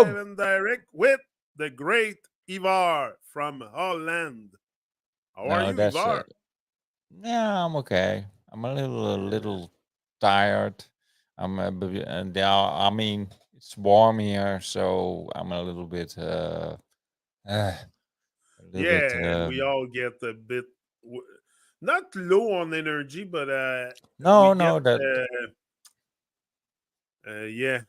live Boom. and direct with the great Ivar from Holland. How are No, you, that's Ivar? yeah. I'm okay. I'm a little tired. I mean, it's warm here, so I'm uh, a little bit. Yeah, we all get a bit w- not low on energy, but we No, get no, that yeah.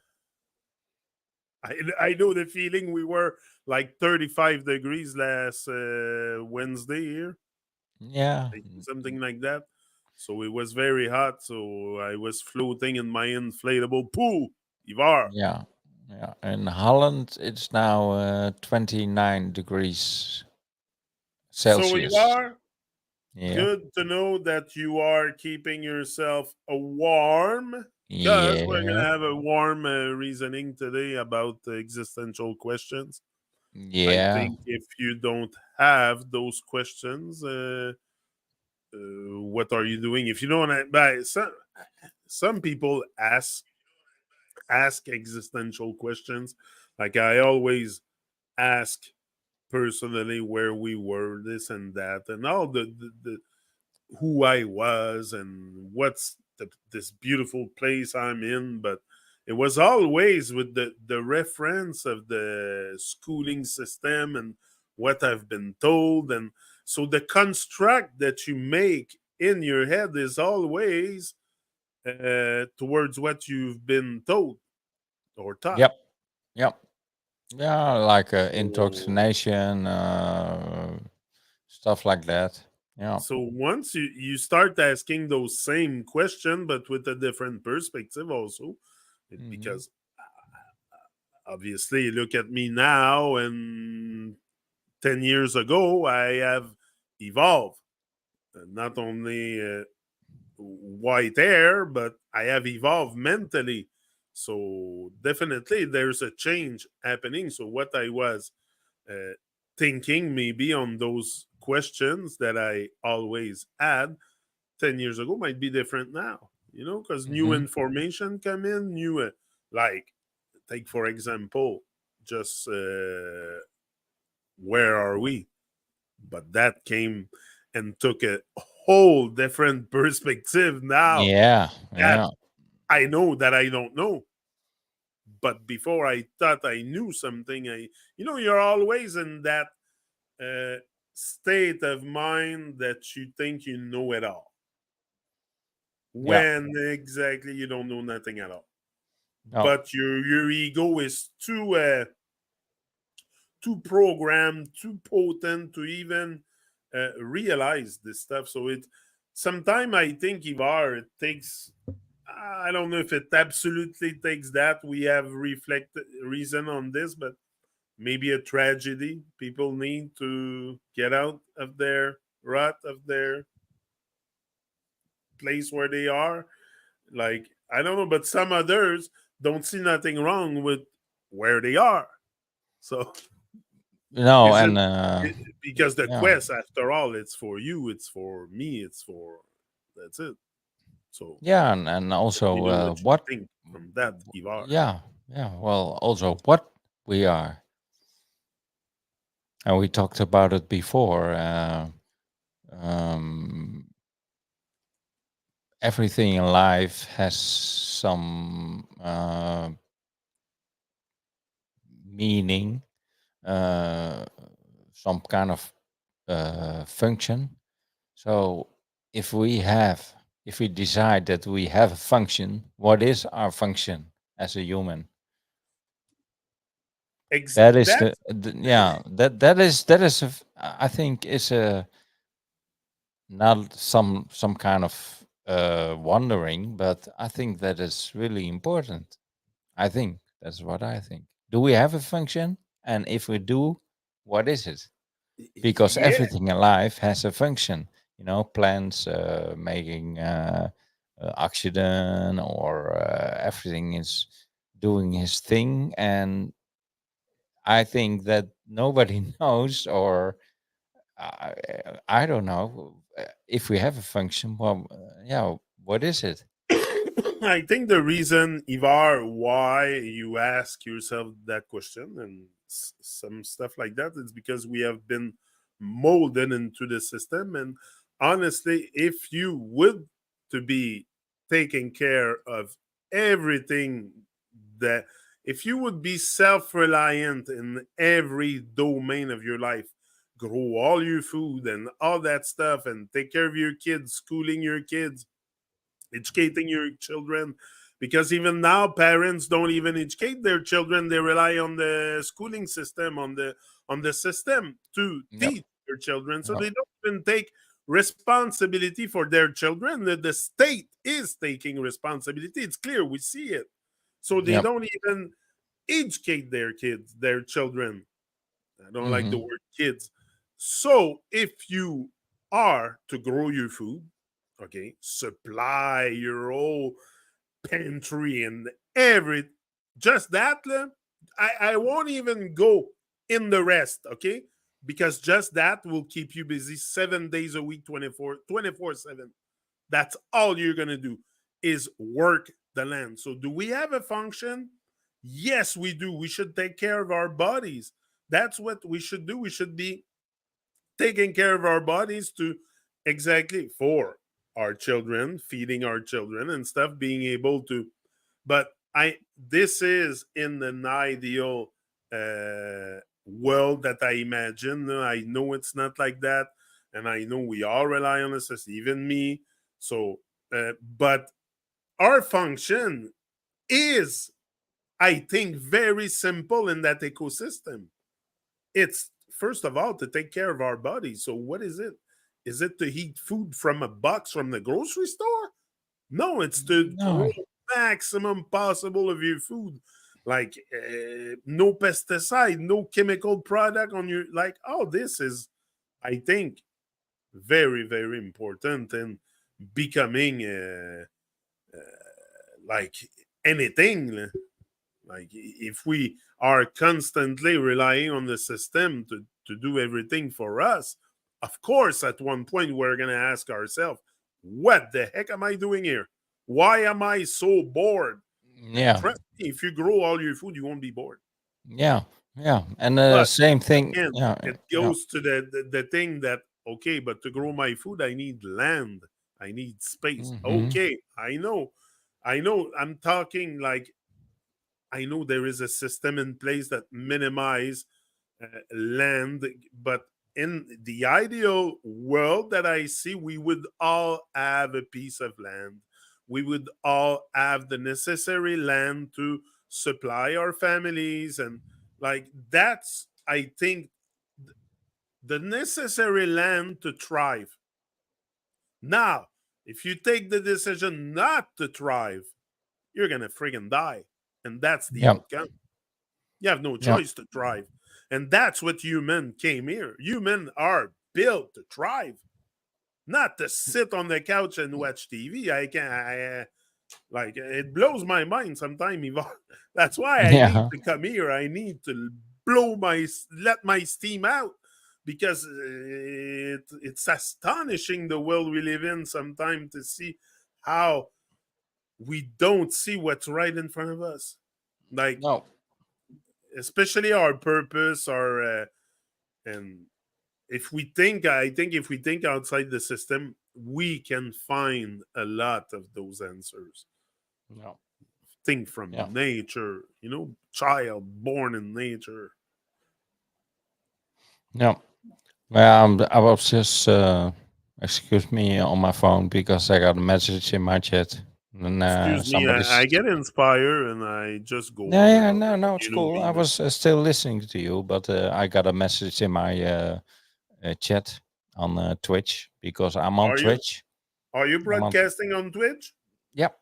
I know the feeling. We were like 35 degrees last Wednesday here, yeah, I think something like that. So it was very hot. So I was floating in my inflatable pool, Ivar. yeah, yeah. In Holland, it's now 29 degrees So Celsius. Ivar, Yeah, good to know that you are keeping yourself warm because we're going to yeah, have a warm reasoning today about existential questions. I yeah, think if you don't have those questions, what are you doing? If you don't, but some people ask existential questions. Like I always ask personally where we were, this and that, and all the who I was and what's this beautiful place I'm in. But it was always with the reference of the schooling system and what I've been told. And so the construct that you make in your head is always towards what you've been told or taught. yep, yep, yeah. Like So indoctrination, stuff like that. Yeah. so once you start asking those same question but with a different perspective also, Hmm. because obviously look at me now and 10 years ago I have evolved. Not only white hair, but I have evolved mentally. So definitely there's a change happening. So what I was uh, thinking maybe on those questions that I always had 10 years ago might be different now, because new Hmm. information come in, new, like, take for example, just where are we? But that came and took a whole different perspective now Yeah, that yeah, I know that I don't know. But before I thought I knew something, you're always in that uh, state of mind that you think you know it all yeah. when exactly you don't know nothing at all. No. But your ego is too programmed, too potent to even realize this stuff. So it sometimes I think Ivar it takes. I don't know if it absolutely takes that. We have reflected reason on this, but maybe a tragedy. People need to get out of their rut of their place where they are. Like I don't know, but some others don't see nothing wrong with where they are. So No, is it, and because the yeah, quest after all it's for you, it's for me, it's for that's it. So yeah, and let me also know what you what? think from that, Ivar. Yeah, yeah. Well, also what we are, and we talked about it before. Um, Everything in life has some meaning, uh, some kind of function. So if we have, if we decide that we have a function, what is our function as a human? That is That's yeah, that is I think is a not some kind of wondering, but I think that is really important. I think that's what I think. Do we have a function? And if we do, what is it? Because yeah, everything in life has a function. You know, plants making oxygen, or everything is doing his thing. And I think that nobody knows, or I, I don't know if we have a function. Well, yeah, what is it? I think the reason, Ivar, why you ask yourself that question and some stuff like that is because we have been molded into the system. And honestly, if you would to be taking care of everything that, if you would be self-reliant in every domain of your life, grow all your food and all that stuff, and take care of your kids, schooling your kids, educating your children, because even now parents don't even educate their children. They rely on the schooling system, on the system to Yep. teach their children, so Yep. they don't even take responsibility for their children. The state is taking responsibility, it's clear, we see it. So they Yep. don't even educate their kids, their children. I don't like the Hmm. word kids. So if you are to grow your food, okay, supply your whole pantry and every, just that, I won't even go in the rest, okay? Because just that will keep you busy 7 days a week, 24/7. That's all you're gonna do is work the land. So do we have a function? Yes, we do. We should take care of our bodies. That's what we should do. We should be taking care of our bodies to, exactly, for our children, feeding our children and stuff, being able to. But I this is in an ideal world that I imagine. I know it's not like that, and I know we all rely on the system, even me. So, but our function is, I think, very simple in that ecosystem. It's first of all to take care of our bodies. So what is it? Is it to eat food from a box from the grocery store? No, it's to grow No. maximum possible of your food. Like no pesticide, no chemical product on your, like, oh, this is, I think, very, very important in becoming like anything. Like if we are constantly relying on the system to do everything for us, of course, at one point we're going to ask ourselves, what the heck am I doing here? Why am I so bored? And Yeah. trust me, if you grow all your food, you won't be bored. Yeah. Yeah. And the But same thing. again, Yeah. it Yeah. goes to the thing that, okay, but to grow my food, I need land, I need space. Hmm. Okay, I know. I'm talking like, I know there is a system in place that minimize land, but in the ideal world that I see, we would all have a piece of land. We would all have the necessary land to supply our families, and like that's, I think, the necessary land to thrive. Now, if you take the decision not to thrive, you're gonna friggin' die, and that's the Yeah. outcome. You have no Yeah. choice to thrive. And that's what human came here. Human are built to thrive, not to sit on the couch and watch TV. I can like it blows my mind sometimes, Ivan. That's why I need Yeah. to come here. I need to let my steam out, because it's astonishing the world we live in sometimes, to see how we don't see what's right in front of us. Like, No. especially our purpose, our and if we think, I think if we think outside the system, we can find a lot of those answers. No. Think Yeah. from nature, child born in nature. Yeah. Well, I was just excuse me on my phone because I got a message in my chat, and Excuse me, somebody's. I get inspired and I just go Yeah, on yeah, without no, it. no, it's You know cool. me, I man. was still listening to you, but I got a message in my chat on Twitch because I'm on Are you Twitch. are you I'm on. broadcasting on Twitch? Yep.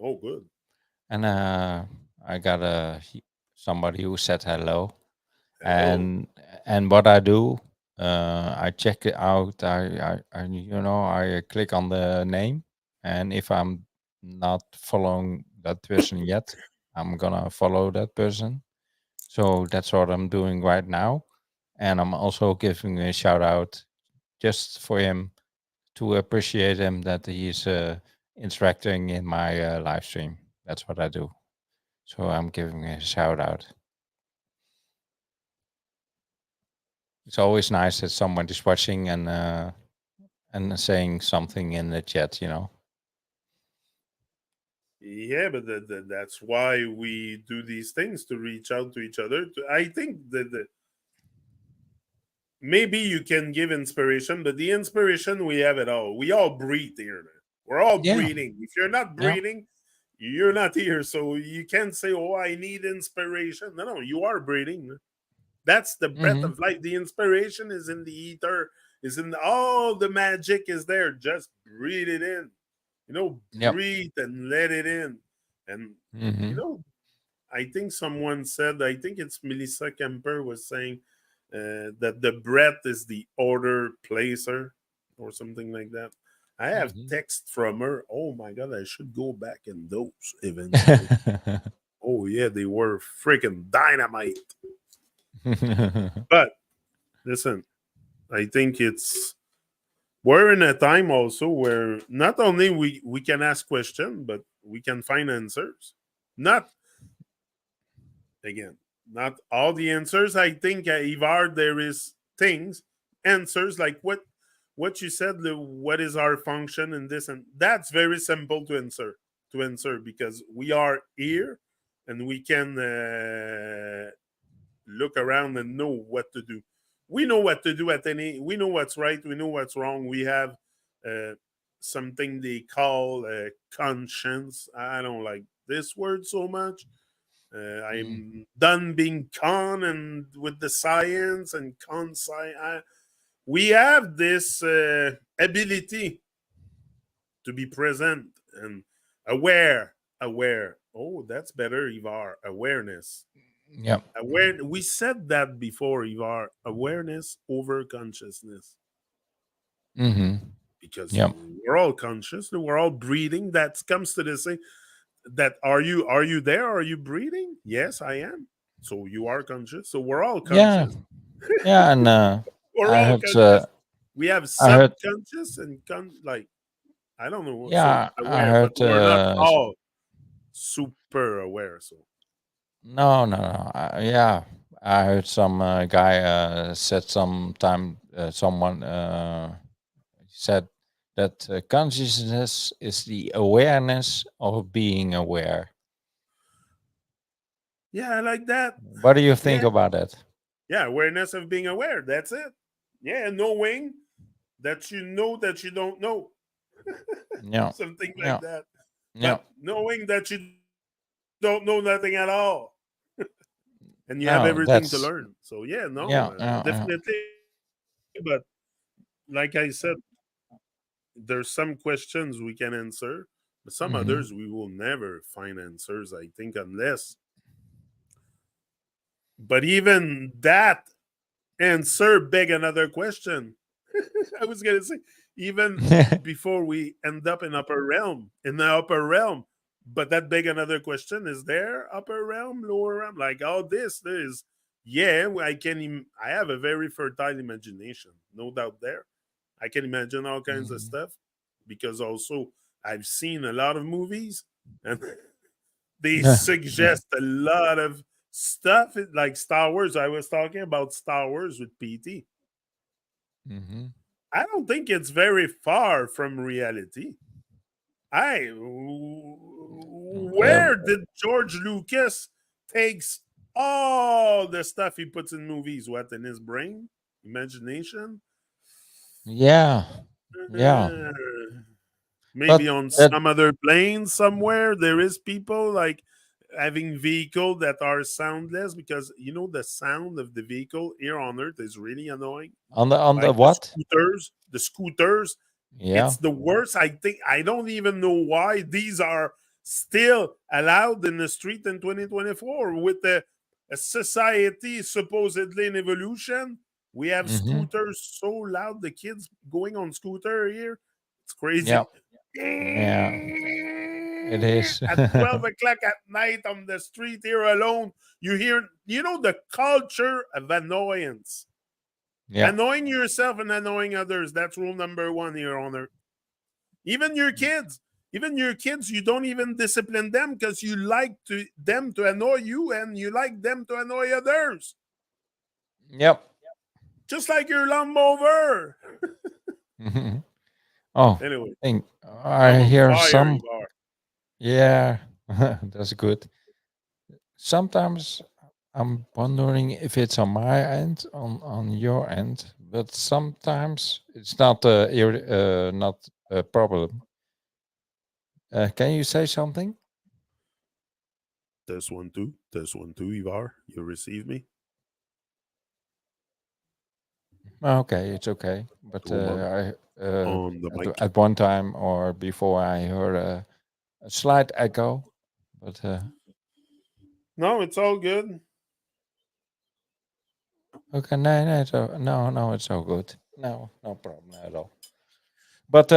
Oh, good. And I got somebody who said hello, Hello. and what I do, I check it out. I click on the name, and if I'm not following that person yet, I'm gonna follow that person. So that's what I'm doing right now, and I'm also giving a shout out just for him to appreciate him that he's interacting in my live stream. That's what I do. So I'm giving a shout out. It's always nice that someone is watching and saying something in the chat. Yeah, but that's why we do these things, to reach out to each other. I think that maybe you can give inspiration, but the inspiration, we have it all. We all breathe here. We're all Yeah. breathing. If you're not Yeah. breathing, you're not here. So you can't say, "Oh, I need inspiration." No, no, you are breathing. That's the breath Hmm. of life. The inspiration is in the ether. Is in all the magic is there. Just breathe it in. Yep. Breathe and let it in. And you Hmm. know, I think someone said, I think it's Melissa Kemper was saying that the breath is the order placer or something like that. I have Hmm. text from her. Oh my god, I should go back in those eventually. Oh yeah, they were freaking dynamite. But listen, I think it's we're in a time also where not only we can ask questions, but we can find answers. Not again, not all the answers. I think Ivar, there is things, answers like what you said. What is our function in this, and that's very simple to answer. Because we are here, and we can look around and know what to do. We know what to do at any. We know what's right. We know what's wrong. We have uh, something they call conscience. I don't like this word so much. Mm. I'm done being con and with the science and we have this ability to be present and aware. Aware. Oh, that's better, Ivar. Awareness. Yep. We said that before, Ivar. Awareness over consciousness. Hmm. Because Yep. we're all conscious, we're all breathing. That comes to the same. That are you there? Are you breathing? Yes, I am. So you are conscious. So we're all Yeah. conscious. Yeah. And We're I all heard. conscious. We have I heard. subconscious and like I don't know. So Yeah. I aware, but heard. we're not all super aware. So No. No. No. Yeah. I heard some guy said sometime. Someone said that consciousness is the awareness of being aware. yeah, I like that. What do you think Yeah, about that? yeah, awareness of being aware. That's it. Yeah, knowing that you know that you don't know. Yeah. Something Yeah. like that. Yeah. But knowing that you don't know nothing at all and you have No, everything to that's learn. So yeah, no, yeah. Yeah. Yeah. definitely. But like I said, there's some questions we can answer, but some Hmm. others we will never find answers. I think unless, but even that answer beg another question. I was gonna say even before we end up in the upper realm. But that beg another question: is there upper realm, lower realm? Like all this, there is. Yeah, I can. I have a very fertile imagination, no doubt there. I can imagine all kinds of Mhm. stuff because also I've seen a lot of movies and they suggest a lot of stuff like Star Wars. I was talking about Star Wars with PT. Mhm. I don't think it's very far from reality. Yeah. Where did George Lucas takes all the stuff he puts in movies? What in his brain, imagination? Yeah. Yeah. Uh, Maybe But on that. some other plane somewhere there is people like having vehicle that are soundless because the sound of the vehicle here on earth is really annoying. On the Like what? the scooters, Yeah. it's the worst. I think I don't even know why these are still allowed in the street in 2024 with a society supposedly in evolution. We have Mhm. scooters so loud. The kids going on scooter here, it's Yeah. crazy. Yeah. It is. At 12 o'clock at night on the street here alone, you hear, the culture of annoyance. Yeah. Annoying yourself and annoying others. That's rule number one here on earth. Even your kids. Even your kids, you don't even discipline them because you like them to annoy you and you like them to annoy others. Yep. Just like your lawnmower. Oh, Anyway, I think I'm I on hear fire, some. Ivar. Yeah, that's good. Sometimes I'm wondering if it's on my end, on your end, but sometimes it's not not a problem. Can you say something? Test one, two. Test one, two, Ivar. You receive me? Okay, it's okay. But TruMon I on the mic. at one time or before I heard a slight echo. But No, it's all good. okay, no, no, no, it's all good. No, no problem at all. But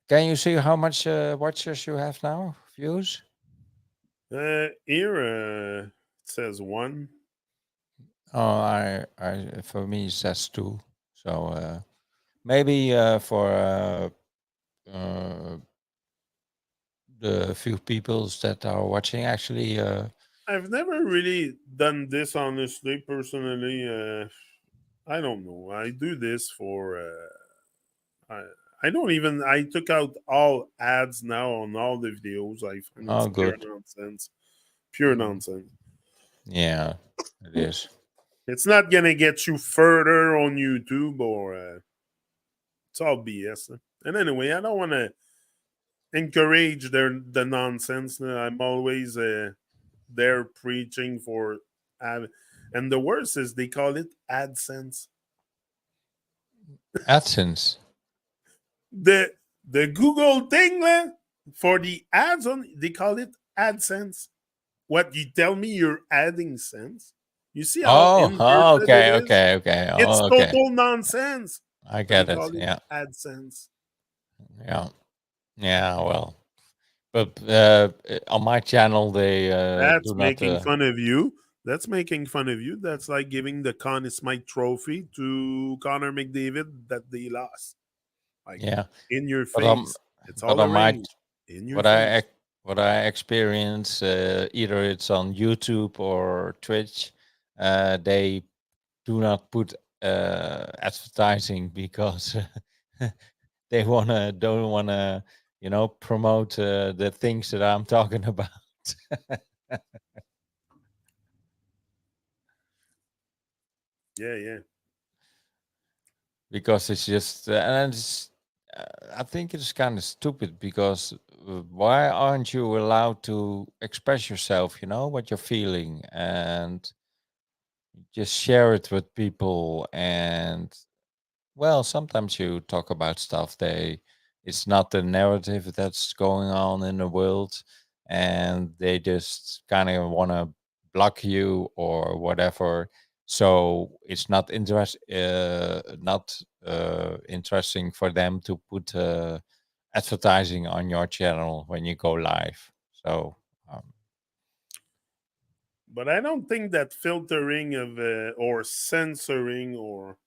can you see how much watchers you have now? Views? Here it says one. Oh, for me it says two. So maybe for uh, the few peoples that are watching, actually, I've never really done this honestly, personally. I don't know. I do this for. I, I don't even. I took out all ads now on all the videos. I find it's oh, pure good. nonsense. Pure Mm. nonsense. Yeah, it is. It's not gonna get you further on YouTube or it's all BS. And anyway, I don't want to encourage the nonsense. I'm always there preaching for ad, and the worst is they call it AdSense. AdSense. The the Google thing for the ads on they call it AdSense. What you tell me you're adding sense? You see how Oh, oh, inverted it okay, is? okay, okay. It's Oh, okay. total nonsense. I But they get it. call it Yeah, AdSense. yeah, yeah. Well, but on my channel they That's do not. making fun of you. That's making fun of you. That's like giving the Conn Smythe trophy to Connor McDavid that they lost. Like Yeah, in your but on face. It's but all on my arranged in your what I face. what I experience, either it's on YouTube or Twitch, they do not put advertising because they don't wanna promote the things that I'm talking about. Yeah, yeah. Because it's just and it's, I think it's kind of stupid because why aren't you allowed to express yourself, what you're feeling, and just share it with people? And well, sometimes you talk about stuff it's not the narrative that's going on in the world, and they just kind of want to block you or whatever. So it's not interesting for them to put advertising on your channel when you go live. So um, But I don't think that filtering of or censoring or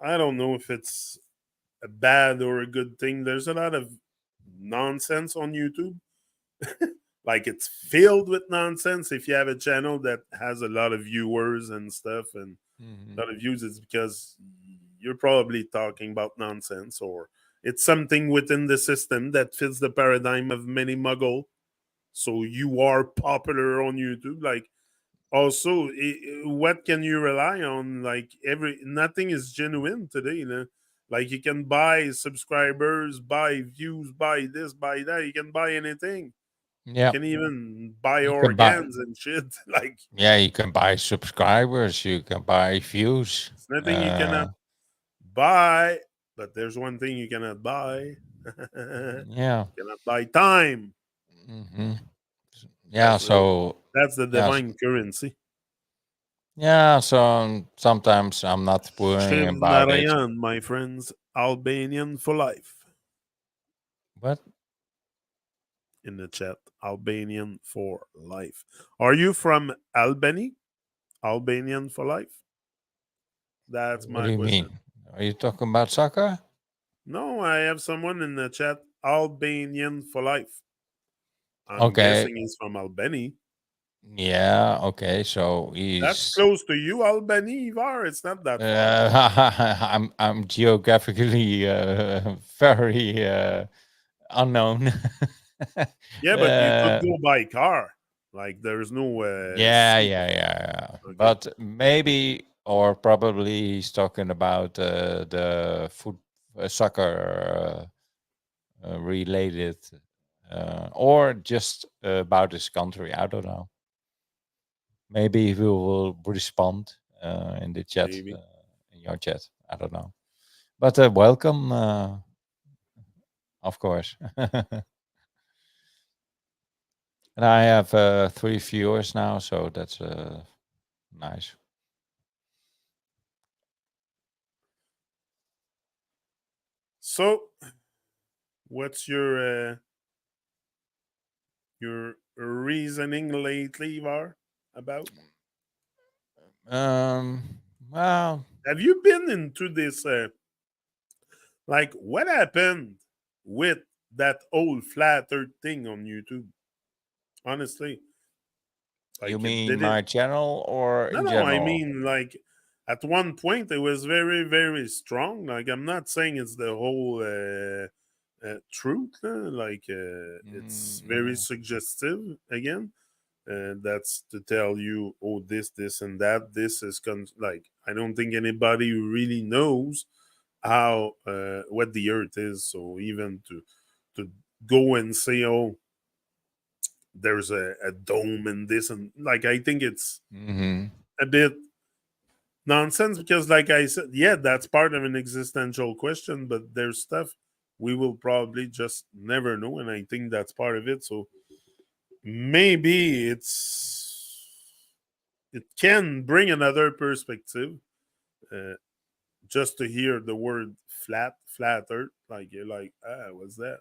I don't know if it's a bad or a good thing. There's a lot of nonsense on YouTube. Like it's filled with nonsense. If you have a channel that has a lot of viewers and stuff and a mhm. lot of views, it's because you're probably talking about nonsense or it's something within the system that fits the paradigm of many muggle. So you are popular on YouTube. Like also, what can you rely on? Like every nothing is genuine today. Like you can buy subscribers, buy views, buy this, buy that. You can buy anything. You Yeah, can even buy you can buy. organs and shit. Like Yeah, you can buy subscribers. You can buy views. it's nothing you cannot buy. But there's one thing you cannot buy. You Yeah. cannot buy time. hmm Yeah. That's the So that's the yeah, divine currency. yeah. So sometimes I'm not worrying Shiv about it. Narayan, my friends, Albanian for life. But In the chat, Albanian for life. Are you from Albany? Albanian for life? That's what do my you question. mean? Are you talking about soccer? No, I have someone in the chat, Albanian for life. I'm Okay. guessing he's from Albany. Yeah. Okay. So That's he's. close to you, Albany, Ivar. It's not that far. I'm geographically very unknown. Yeah, but you could uh, go by car. Like there's no yeah, sea. yeah, yeah. Okay, But maybe, or probably, he's talking about the foot soccer related, or just about his country. I don't know. Maybe he will respond in the chat, maybe. in your chat. I don't know. But welcome, of course. And I have 3 viewers now, so that's nice. So, what's your reasoning lately, Ivar, about? Um, well, Have you been into this? Like, what happened with that old flat Earth thing on YouTube? Honestly, you like, it mean did it? my channel or No, in no. I general? mean, like, at one point it was very, very strong. Like, I'm not saying it's the whole truth. Like, it's very No. suggestive again. That's to tell you, oh, this, and that. This is like, I don't think anybody really knows how what the Earth is. So even to go and say, oh, there's a dome and this and like, I think it's Mm-hmm. a bit nonsense because, like I said, yeah, that's part of an existential question, but there's stuff we will probably just never know, and I think that's part of it. So maybe it can bring another perspective, uh, just to hear the word flat earth, like you're like, ah, what's that?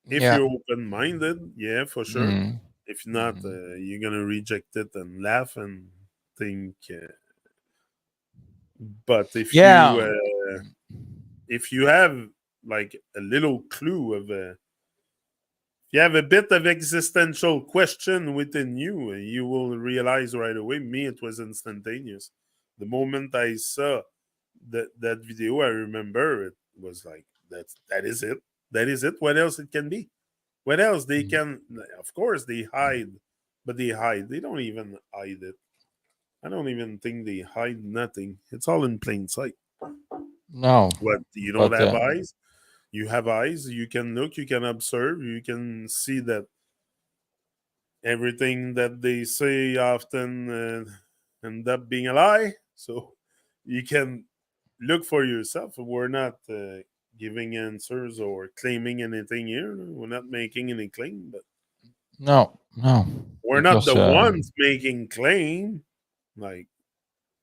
If Yeah. you're open-minded, yeah, for sure. Mm-hmm. If not, Mm-hmm. you're gonna reject it and laugh and think, but Yeah. if you have like a little clue of you have a bit of existential question within you, you will realize right away. Me, it was instantaneous. The moment I saw that video, I remember it was like, that is it. That is it. What else it can be? What else they can? Of course they hide, but they hide. They don't even hide it. I don't even think they hide nothing. It's all in plain sight. No, What, you don't but have eyes? You have eyes. You can look. You can observe. You can see that everything that they say often end up being a lie. So you can look for yourself. We're not giving answers or claiming anything here. We're not making any claim, but no, no, we're not because the ones making claim. Like,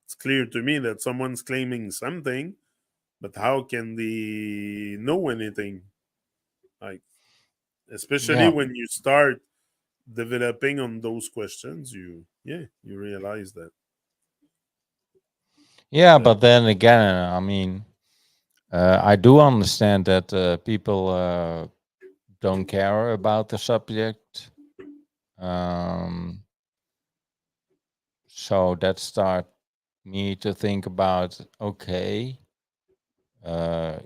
it's clear to me that someone's claiming something, but how can they know anything? Like, especially yeah, when you start developing on those questions, you realize that yeah. that But then again, I mean, I do understand that people don't care about the subject. Um, so that start me to think about, okay,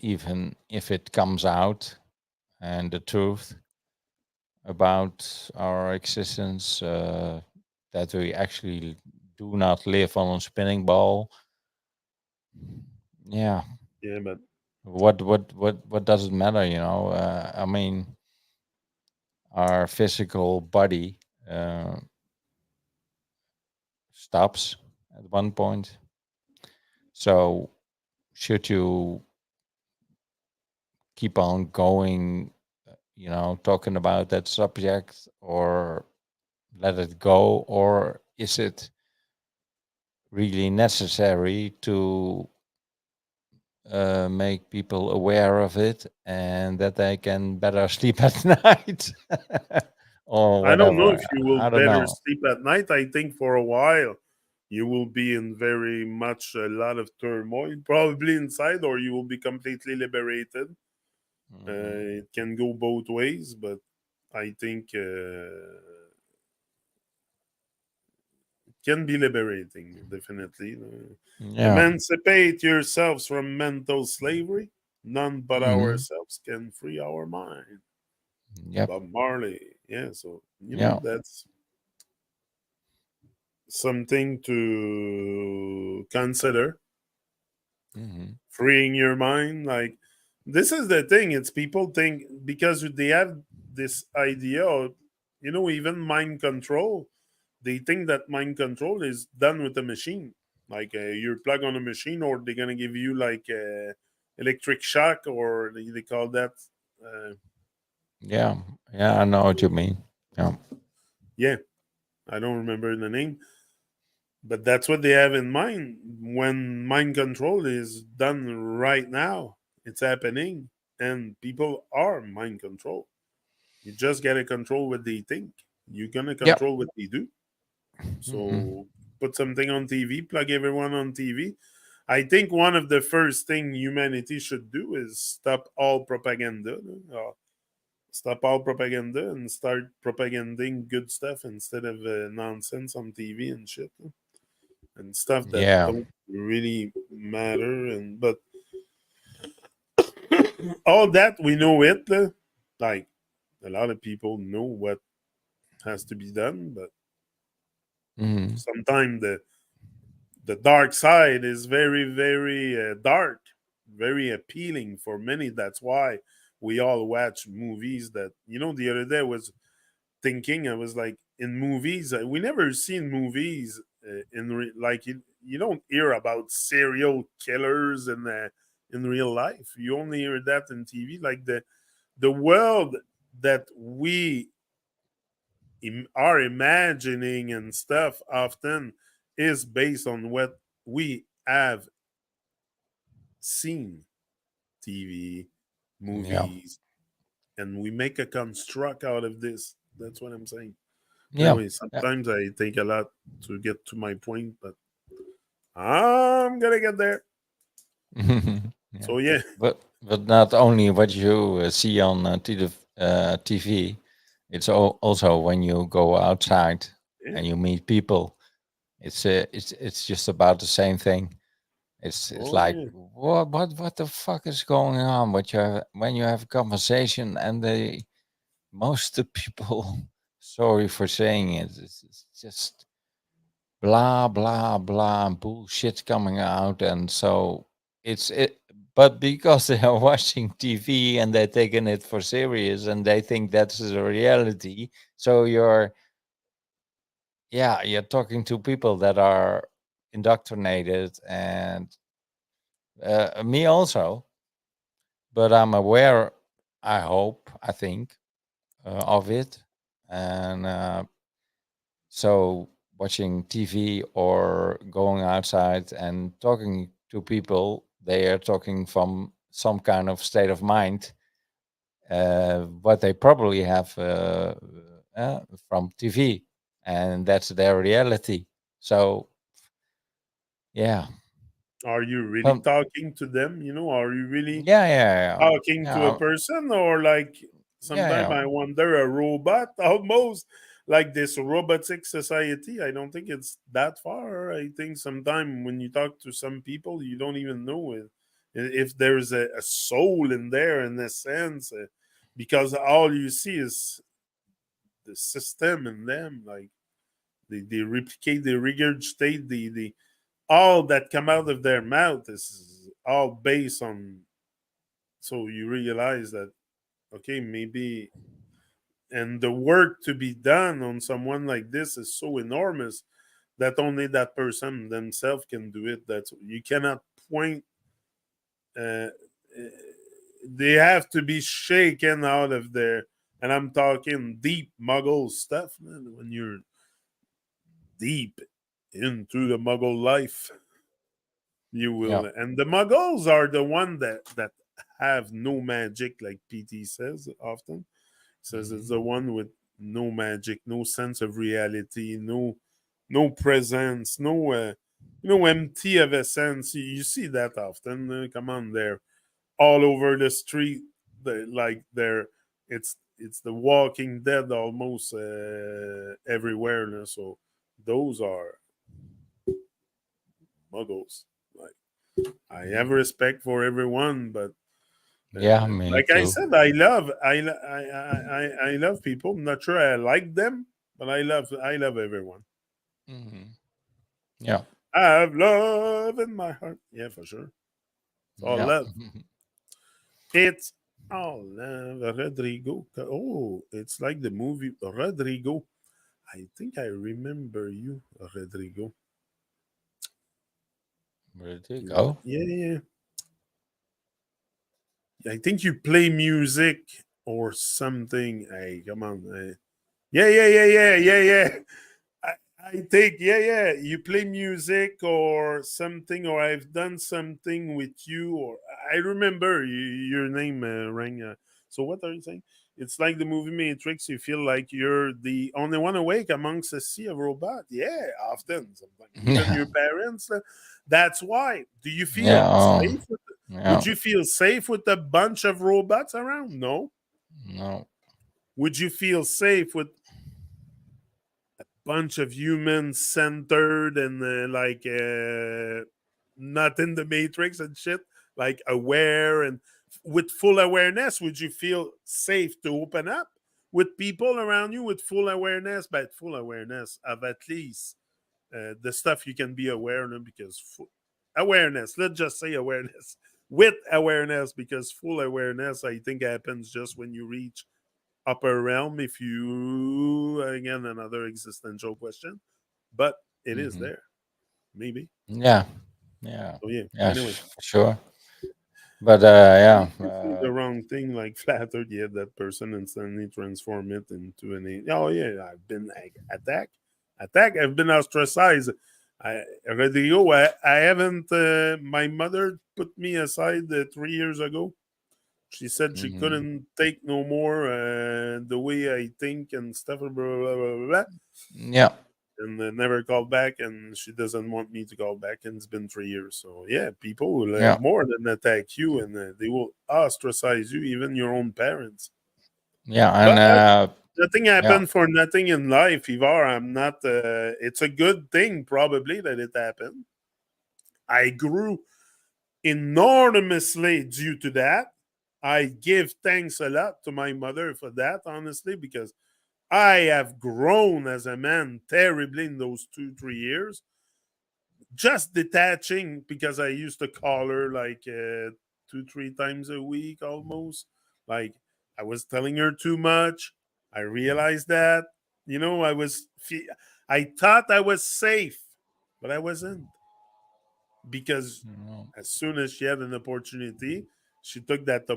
even if it comes out and the truth about our existence, that we actually do not live on a spinning ball. Yeah, yeah, but what does it matter? I mean, our physical body uh, stops at one point. So should you keep on going, talking about that subject, or let it go, or is it really necessary to make people aware of it and that they can better sleep at night or I don't know whatever? if you will I don't better know. sleep at night. I think for a while you will be in very much a lot of turmoil, probably inside, or you will be completely liberated. Hmm. It can go both ways, but I think it can be liberating, definitely. Yeah. Emancipate yourselves from mental slavery. None but Hmm. ourselves can free our mind. Yep. Bob Marley. Yeah, so, Yeah. that's something to consider. Hmm. Freeing your mind. Like, this is the thing. It's people think because they have this idea of, even mind control. They think that mind control is done with a machine. Like, you're plug on a machine, or they're gonna give you like electric shock, or they call that. Uh, Yeah. Yeah. I know what you mean. Yeah. yeah, I don't remember the name, but that's what they have in mind when mind control is done right now. It's happening, and people are mind control. You just gotta control what they think. You're gonna Yep. control what they do. Hmm. So put something on TV, plug everyone on TV. I think one of the first thing humanity should do is stop all propaganda. Stop all propaganda and start propaganding good stuff instead of nonsense on TV and shit, and stuff that Yeah. don't really matter. And but all that we know it. Like, a lot of people know what has to be done, but Hmm. sometimes the dark side is very, very dark, very appealing for many. That's why we all watch movies. That, the other day I was thinking, I was like, in movies, we never seen movies like, you don't hear about serial killers in real life. You only hear that in TV. Like, the world that we are imagining and stuff often is based on what we have seen, TV, Yeah. movies, and we make a construct out of this. That's what I'm saying. Yeah. Anyway, Yeah. sometimes I take a lot to get to my point, but I'm gonna get there. Yeah. So yeah, But not only what you see on TV, it's also when you go outside yeah. and you meet people. It's just about the same thing. It's Oh like yeah. what the fuck is going on? But when you have a conversation and most of the people, sorry for saying it, it's just blah blah blah bullshit coming out, and so it. But because they are watching TV and they're taking it for serious and they think that's the reality, so you're talking to people that are indoctrinated, and me also, but I'm aware, I hope, I think, of it. And so watching TV or going outside and talking to people, they are talking from some kind of state of mind, what they probably have from TV, and that's their reality. So yeah, Are you really um, talking to them? Are you really yeah, yeah, talking to a yeah, person, or like, yeah, sometimes yeah, I wonder, a robot almost, like this robotic society. I don't think it's that far. I think sometimes when you talk to some people, you don't even know if there's a soul in there, in a sense, because all you see is the system in them. Like, they replicate, they regurgitate, the all that come out of their mouth is all based on. So you realize that, okay, maybe, and the work to be done on someone like this is so enormous that only that person themselves can do it. That's, you cannot point. Uh, they have to be shaken out of there, and I'm talking deep Muggle stuff, man. When you're deep into the Muggle life, you yeah. will. And the Muggles are the one that have no magic, like PT says often. Says it's Mhm. the one with no magic, no sense of reality, no. no presence, no empty of essence. You see that often. Come on, they're all over the street. Like they're it's the Walking Dead almost everywhere. So those are muggles. Like I have Mhm. respect for everyone, but Yeah, me like I too. said, I love people. I'm not sure I like them, but I love everyone. Hmm. Yeah, I have love in my heart. Yeah, for sure. It's all yeah. love. It's all love. Rodrigo. Oh, it's like the movie Rodrigo. I think I remember you, Rodrigo. Where did it go? Yeah, yeah. I think you play music or something. Hey, come on. Yeah, yeah, yeah, yeah, yeah, yeah. I, I think, yeah, yeah. You play music or something, or I've done something with you, or I remember your name rang. So what are you saying? It's like the movie Matrix. You feel like you're the only one awake amongst a sea of robots. Yeah, often, sometimes. Even Yeah, your parents. That's why. Do you yeah, feel safe? yeah. Would you feel safe with a bunch of robots around? No. No. Would you feel safe with bunch of humans centered and not in the matrix and shit, like aware and with full awareness? Would you feel safe to open up with people around you with full awareness, but full awareness of at least the stuff you can be aware of? Because awareness, let's just say awareness with awareness, because full awareness I think happens just when you reach upper realm. If you, again, another existential question, but it is Hmm. there, maybe. Yeah, yeah, So yeah, yeah, anyway, for sure. But if yeah, you say the wrong thing like flattered, yeah, that person instantly transform it into an oh yeah, I've been attack, I've been ostracized. I Rodrigo, I haven't my mother put me aside 3 years ago. She said she hmm, couldn't take no more the way I think and stuff, blah, blah, blah, blah, blah, yeah, and never called back. And she doesn't want me to call back. And it's been 3 years. So, yeah, people will yeah, more than attack you, and they will ostracize you, even your own parents. yeah, and But nothing yeah, happened for nothing in life, Ivar. I'm not, it's a good thing, probably, that it happened. I grew enormously due to that. I give thanks a lot to my mother for that, honestly, because I have grown as a man terribly in those 2, 3 years. Just detaching, because I used to call her like 2, 3 times a week almost. Like I was telling her too much. I realized that. I thought I was safe, but I wasn't, because no, as soon as she had an opportunity, she took that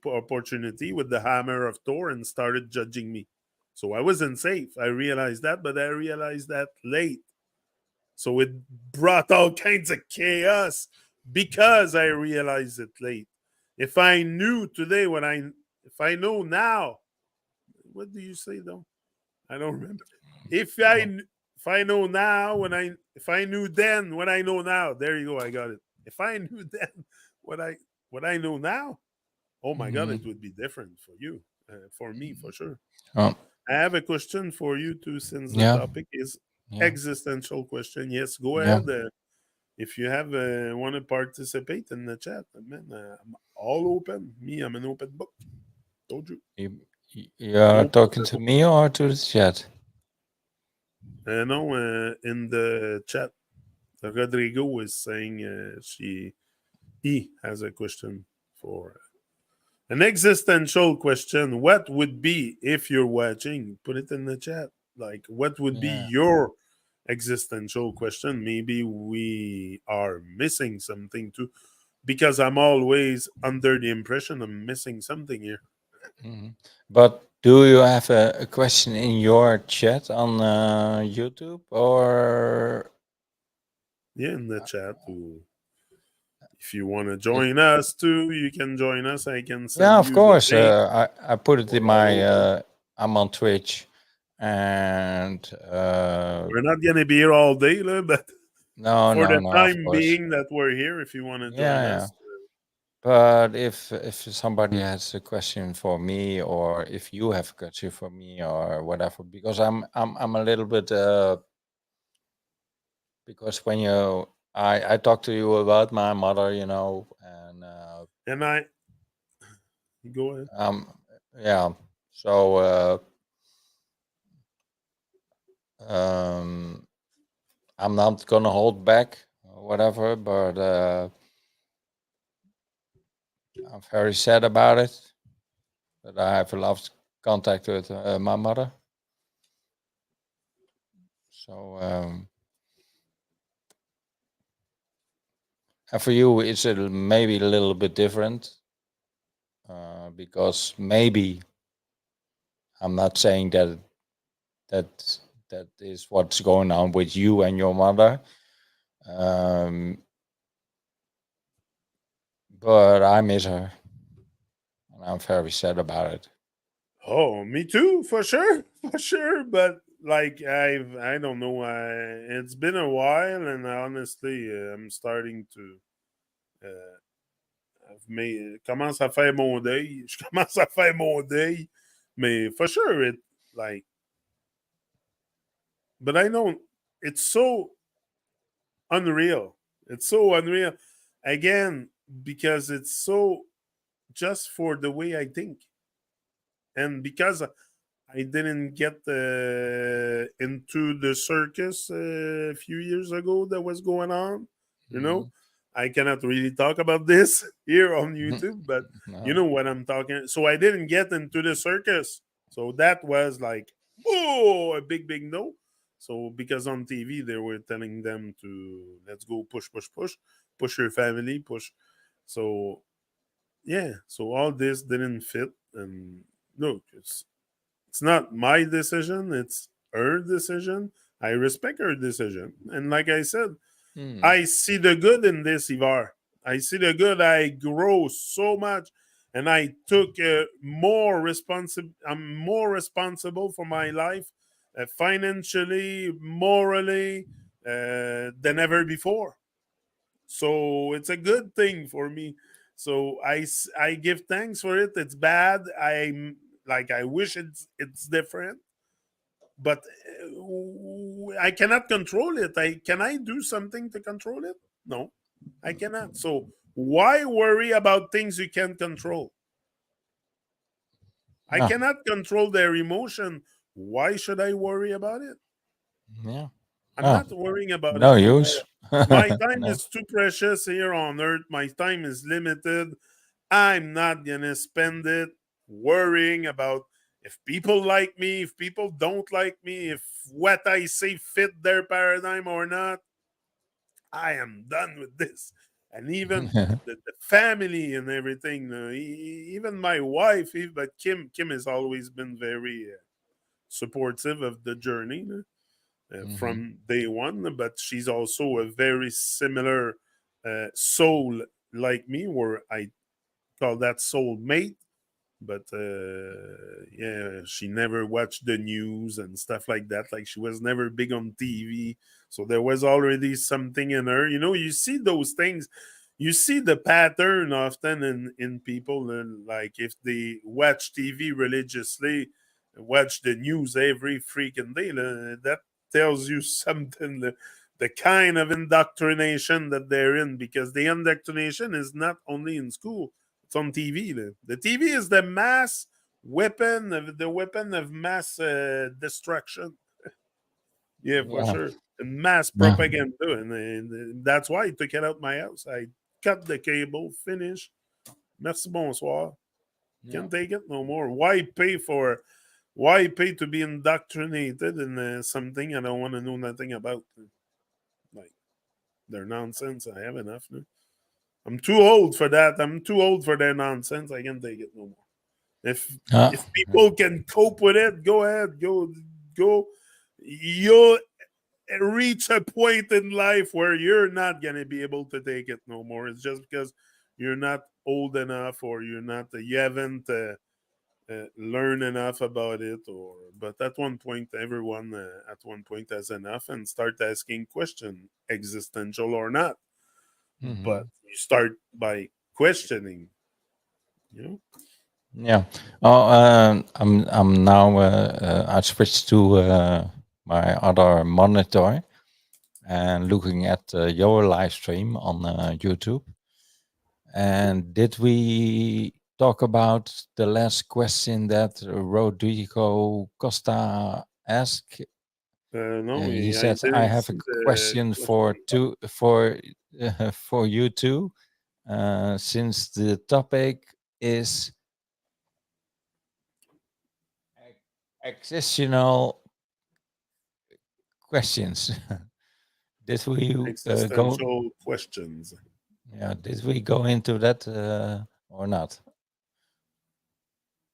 opportunity with the hammer of Thor and started judging me. So I wasn't safe. I realized that, but I realized that late. So it brought all kinds of chaos because I realized it late. If I knew today if I know now, what do you say though? I don't remember. If I no. if I know now if I knew then what I know now, there you go, I got it. If I knew then what I what I know now, oh my god, it Hmm. would be different for you, for me for sure. Oh, I have a question for you too, since the yeah, topic is yeah, existential question. Yes, go yeah. ahead. If you have want to participate in the chat, man, I'm all open. Me, I'm an open book. Told you, You're no talking to problemo. me or to the chat? No, in the chat, Rodrigo was saying he has a question for an existential question. What would be, if you're watching? Put it in the chat. Like, what would be Yeah. your existential question? Maybe we are missing something too, because I'm always under the impression I'm missing something here. Hmm. But do you have a question in your chat on YouTube or? Yeah, in the chat. If you want to Y- join us too, you can join us. I can Yeah, send of you the course. link. I put it We're in all my. open. I'm on Twitch, and We're not gonna be here all day, but no, for no, the no, of time course, being that we're here, if you want to yeah, join yeah. us, But if somebody has a question for me, or if you have a question for me, or whatever, because I'm a little bit because when I talk to you about my mother, and and I go ahead. um yeah, so um I'm not gonna hold back or whatever, but I'm very sad about it that I have lost contact with my mother. So and for you, it's maybe a little bit different because maybe I'm not saying that that is what's going on with you and your mother, um, but I miss her, and I'm very sad about it. Oh, me too, for sure, for sure. But like I don't know. It's been a while, and honestly, I'm starting to. Commence à faire mon deuil. Je commence à faire mon deuil. Mais for sure, it like. But I don't. It's so unreal. It's so unreal. Again, because it's so just for the way I think, and because I didn't get into the circus a few years ago that was going on. You know, Mhm. I cannot really talk about this here on YouTube, but you No. know what I'm talking. So I didn't get into the circus. So that was like, oh, a big, big no. So because on TV they were telling them to let's go push, push, push, push your family, push. So yeah, so all this didn't fit, and look, it's not my decision, it's her decision. I respect her decision. And like I said, Mm. I see the good in this, Ivar. I see the good. I grow so much, and I took more responsible. I'm more responsible for my life, financially, morally, than ever before. So it's a good thing for me. So I give thanks for it. It's bad. I wish it's different, but I cannot control it. I do something to control it? No, I cannot. So why worry about things you can't control? I Yeah. cannot control their emotion. Why should I worry about it? Yeah. I'm No. not worrying about No it. use. My time No. is too precious here on earth. My time is limited. I'm not gonna spend it worrying about if people like me, if people don't like me, if what I say fit their paradigm or not. I am done with this. And even the family and everything, even my wife, but Kim has always been very supportive of the journey Hmm. from day one. But she's also a very similar soul like me, where I call that soul mate. But yeah, she never watched the news and stuff like that. Like she was never big on TV, so there was already something in her. You see those things. You see the pattern often in people, and like if they watch TV religiously, watch the news every freaking day, that tells you something. The kind of indoctrination that they're in, because the indoctrination is not only in school, it's on TV. The TV is the mass weapon, the weapon of mass destruction. Yeah, for Yeah. sure. And mass Yeah. propaganda. And that's why I took it out my house. I cut the cable, finish. Merci, bonsoir. Yeah. Can't take it no more. Why pay to be indoctrinated in something I don't want to know nothing about? Like, they're nonsense. I have enough now. I'm too old for that. I'm too old for their nonsense. I can't take it no more. If Uh, if people can cope with it, go ahead, go. You'll reach a point in life where you're not gonna be able to take it no more. It's just because you're not old enough, or you haven't learn enough about it, or but at one point, everyone at one point has enough and start asking question, existential or not. But Hmm. you start by questioning, you know. Yeah. Oh, I'm now. I switched to my other monitor and looking at your live stream on YouTube. And did we talk about the last question that Rodrigo Costa asked? No, He I said, "I didn't have a see the question for question. for you two, since the topic is existential questions." Did we go? Existential questions. Yeah, did we go into that or not?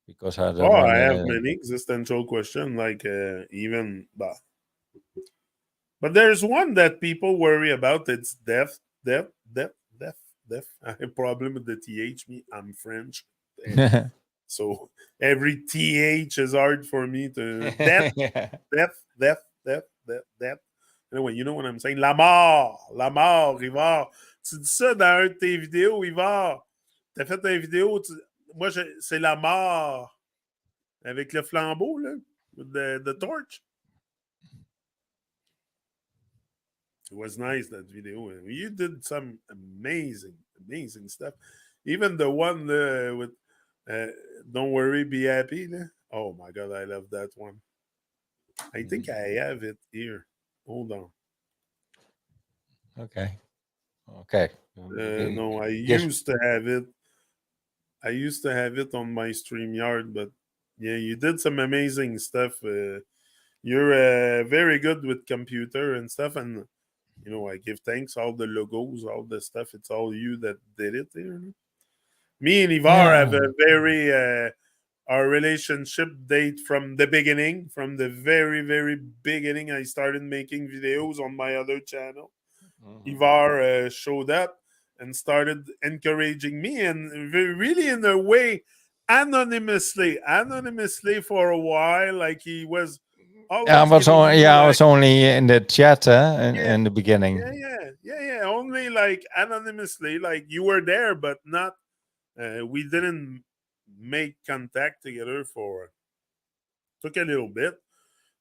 Because I Oh, don't want I have to. many existential questions, like even, but there's one that people worry about. It's death, death, death, death, death. I have a problem with the th. Me, I'm French, so every th is hard for me to death, death, death, death, death, death. Anyway, you know what I'm saying? La mort, Ivar. Tu dis ça dans un de tes vidéos, Ivar. T'as fait une vidéo, moi, c'est la mort avec le flambeau, là, the torch. It was nice, that video. You did some amazing, amazing stuff. Even the one with uh, "Don't worry, be happy." Oh my god, I love that one. I think Mhm. I have it here. Hold on. Okay. Okay. No, I Guess. used to have it. I used to have it on my StreamYard, but yeah, you did some amazing stuff. You're very good with computer and stuff, and I give thanks. All the logos, all the stuff. It's all you that did it there. Me and Ivar have Yeah. a very our relationship date from the beginning, from the very very beginning. I started making videos on my other channel. Mhm. Ivar showed up and started encouraging me, and really in a way, anonymously for a while. Like he was Yeah, always giving me I like, was only in the chat yeah, in the beginning. yeah, only like anonymously, like you were there, but not. We didn't make contact together for took a little bit.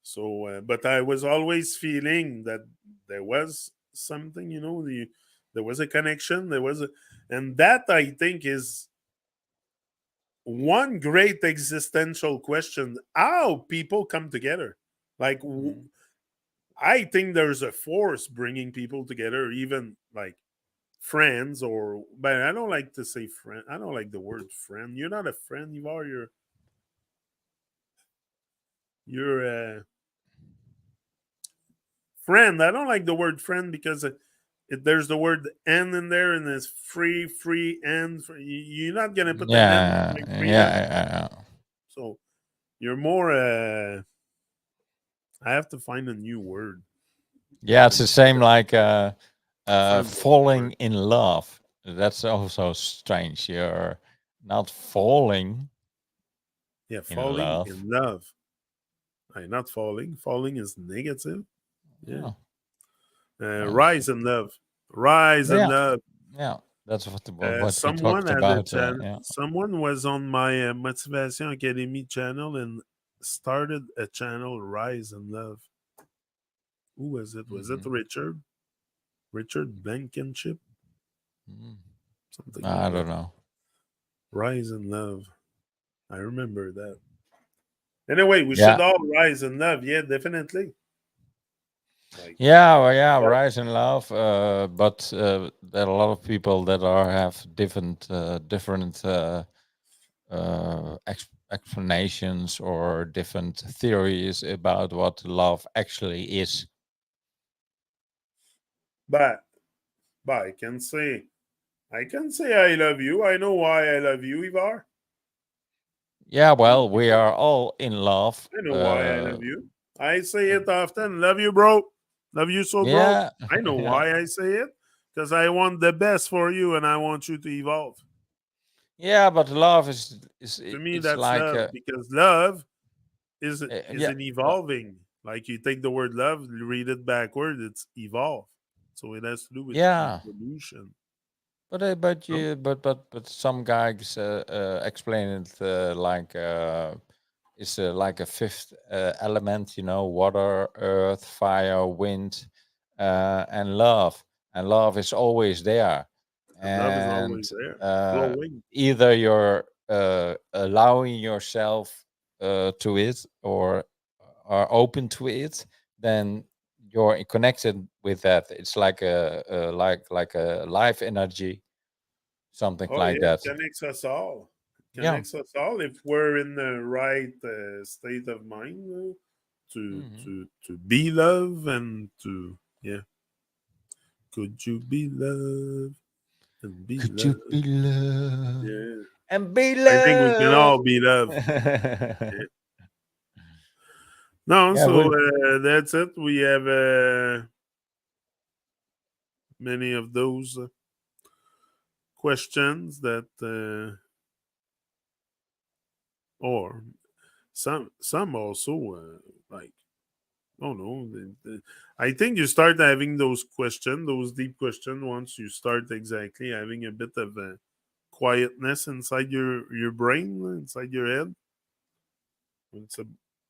So, but I was always feeling that there was something, there was a connection, and that I think is one great existential question: how people come together. Like, Mhm. I think there's a force bringing people together, even like friends, or but I don't like to say friend. I don't like the word friend. You're not a friend, you are. You're a friend. I don't like the word friend because there's the word "n" in there, and it's free "n." You're not gonna put an "n" for Yeah, my freedom. yeah. So you're more. I have to find a new word. Yeah, it's I'm the same like friend was the falling word. in love. That's also strange. You're not falling Yeah, in falling love. in love. I'm not falling. Falling is negative. Yeah. Oh, Rise in love. Rise in yeah, love. yeah. That's what we Someone talked had a about. channel. Yeah. Someone was on my Motivation Academy channel and started a channel, Rise in Love. Who was it? Was it Hmm. Richard? Richard Blankenship? Hmm. Something I like don't that. know. Rise in Love. I remember that. Anyway, we should Yeah, all rise in love. Yeah, definitely. Like, yeah, well, yeah. but Rise in love, but there are a lot of people that have different explanations or different theories about what love actually is. but I can say I love you. I know why I love you, Ivar. Yeah, You, well, we Ivar. are all in love. I know why I love you. I say it often. Love you, bro. Love you so, bro. Yeah, I know yeah, why I say it. Because I want the best for you and I want you to evolve. Yeah, but love is To me, it's that's like love because love is yeah, an evolving. Like you take the word love, you read it backward, it's evolve. So it has to do with yeah. evolution. But No? you but some guys explain it like it's like a fifth element, water, earth, fire, wind, and love. And love is always there. And love is And always there, uh, flowing. either you're allowing yourself to it or are open to it, then you're connected with that. It's like like a life energy, something Oh like yeah, it that. connects us all. It Yeah. connects us all if we're in the right state of mind Hmm. to be love and to yeah. Could you be love and be Could you love? be love Yeah, and be I think we can love? all be love. Yeah. No, Yeah, so well, that's it. We have many of those questions that, or some also like oh no, I think you start having those questions, those deep questions, once you start exactly having a bit of quietness inside your brain, inside your head. It's a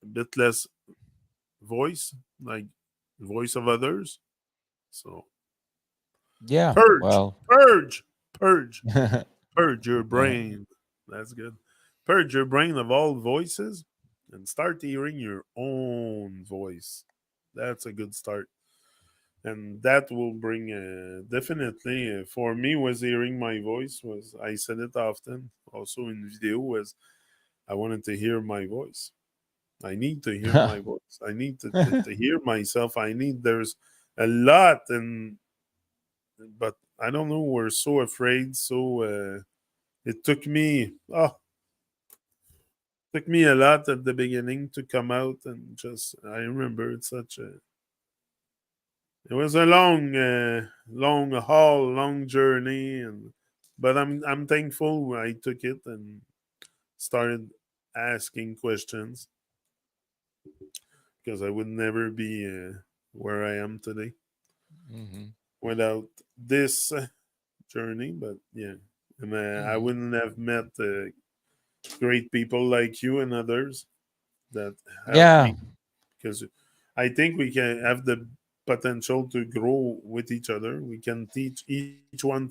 bit less voice, like voice of others. So yeah, purge, well, purge, purge, yeah. purge your brain. That's good. Purge your brain of all voices and start hearing your own voice. That's a good start. And that will bring definitely for me was hearing my voice was I said it often also in video was I wanted to hear my voice. I need to hear my voice. I need to hear myself. I need there's a lot and but I don't know, we're so afraid. So it took me a lot at the beginning to come out and just I remember it's such a it was a long haul, long journey, and but I'm thankful I took it and started asking questions because I would never be where I am today Hmm. without this journey. But yeah, and I Hmm. wouldn't have met great people like you and others that helped Yeah, me because I think we can have the potential to grow with each other. We can teach one,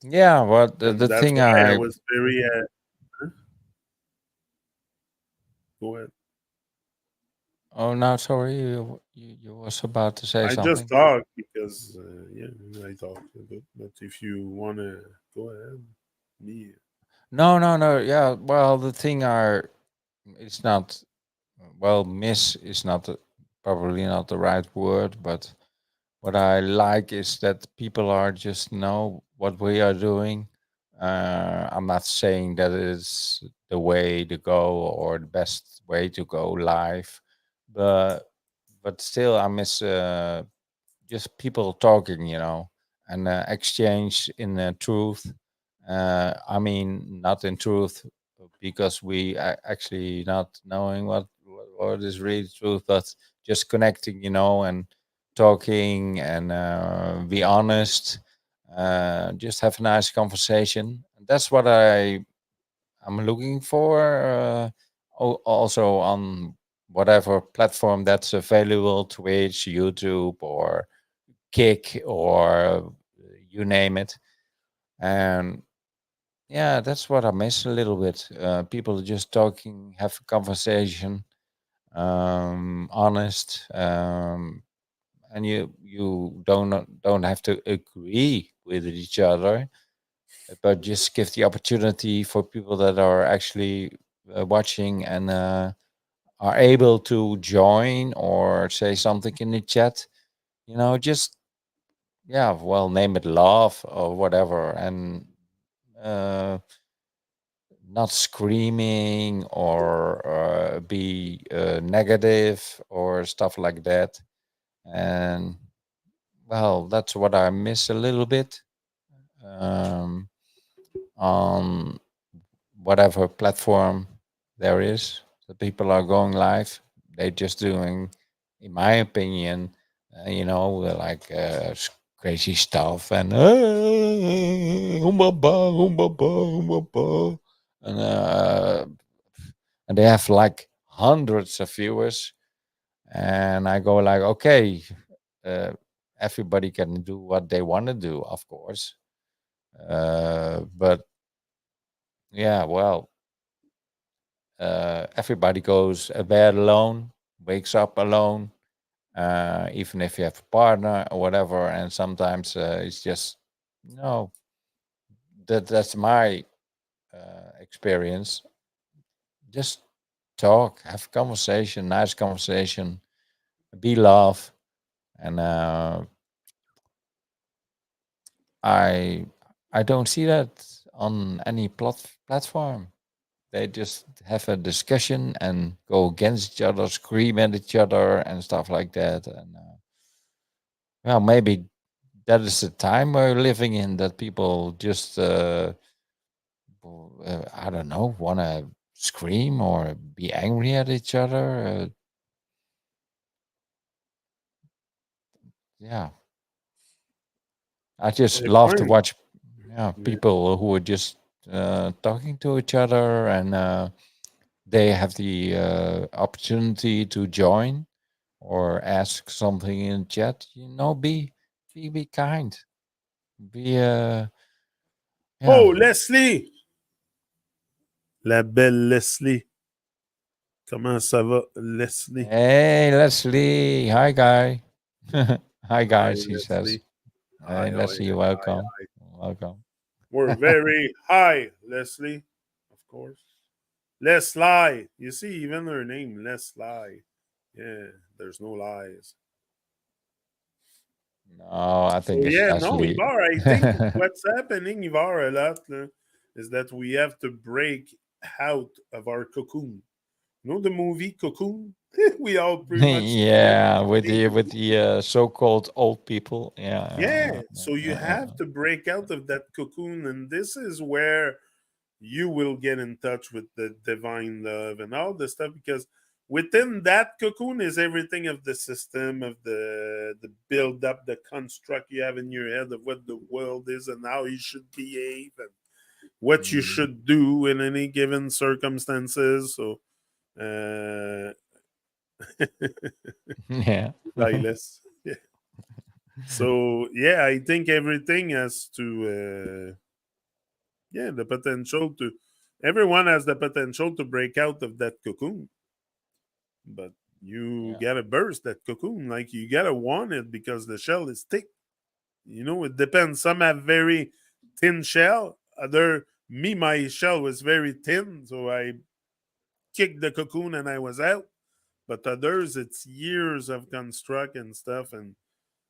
yeah. But and the that's thing why I I was very go ahead. oh no, sorry, you was about to say I just something. talk because yeah, I talk a bit. But if you wanna go ahead, me No, no, no. Yeah, well, the thing are, it's not well. Miss is not probably not the right word, but what I like is that people are just know what we are doing. I'm not saying that it's the way to go or the best way to go live, but still, I miss just people talking, and exchange in truth. I mean, not in truth, because we actually not knowing what is really truth, but just connecting, and talking and be honest. Just have a nice conversation. That's what I'm looking for. Also on whatever platform that's available, Twitch, YouTube, or Kick, or you name it. And yeah, that's what I miss a little bit. People just talking, have a conversation, honest, and you don't have to agree with each other, but just give the opportunity for people that are actually watching and are able to join or say something in the chat. Just yeah, well, name it love or whatever, and uh, not screaming or be negative or stuff like that. And well, that's what I miss a little bit. Um, on whatever platform there is. The people are going live. They're just doing, in my opinion, like crazy stuff and humbaba, humbaba, humbaba. and and they have like hundreds of viewers. And I go like, okay, uh, everybody can do what they want to do, of course. But yeah, well, everybody goes to bed alone, wakes up alone, even if you have a partner or whatever. And sometimes it's just no. That's my experience. Just talk, have conversation, nice conversation, be love, and I I don't see that on any platform. They just have a discussion and go against each other, scream at each other, and stuff like that. And well, maybe that is the time we're living in. That people just, I don't know, want to scream or be angry at each other. Yeah, I just I love to find, watch, yeah, yeah. people who are just talking to each other, and they have the opportunity to join or ask something in chat. Be kind. Be yeah. Oh, Leslie! La belle Leslie. Comment ça va, Leslie? Hey, Leslie. Hi, guy. Hi, Hi, guys. He says. Leslie. Hi, Hey, hi, Leslie. hi, Welcome. hi. Welcome. We're very high, Leslie, of course. Leslie. You see, even her name, Leslie. Yeah, there's no lies. No, I So think it's yeah, no, Leslie. Ivar. I think what's happening, Ivar, a lot is that we have to break out of our cocoon. You know the movie Cocoon? We all pretty much live Yeah, in a with cocoon. the so-called old people. Yeah, Yeah, yeah, so you yeah, have to break out of that cocoon, and this is where you will get in touch with the divine love and all this stuff because within that cocoon is everything of the system of the build up, the construct you have in your head of what the world is and how you should behave and what you Mhm. should do in any given circumstances. So uh Yeah. less. Yeah. So yeah, I think everything has to yeah, the potential to everyone has the potential to break out of that cocoon, but you Yeah. gotta burst that cocoon. Like you gotta want it because the shell is thick. You know, it depends. Some have very thin shell. Other me, my shell was very thin, so I kicked the cocoon and I was out. But others, it's years of construct and stuff, and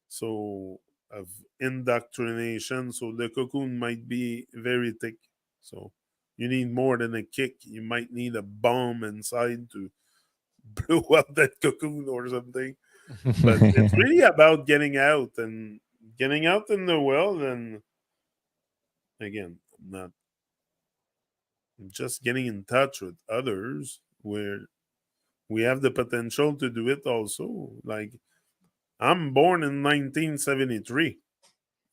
so of indoctrination. So the cocoon might be very thick. So you need more than a kick. You might need a bomb inside to blow up that cocoon or something. But it's really about getting out in the world and again, not just getting in touch with others where we have the potential to do it also. Like I'm born in 1973.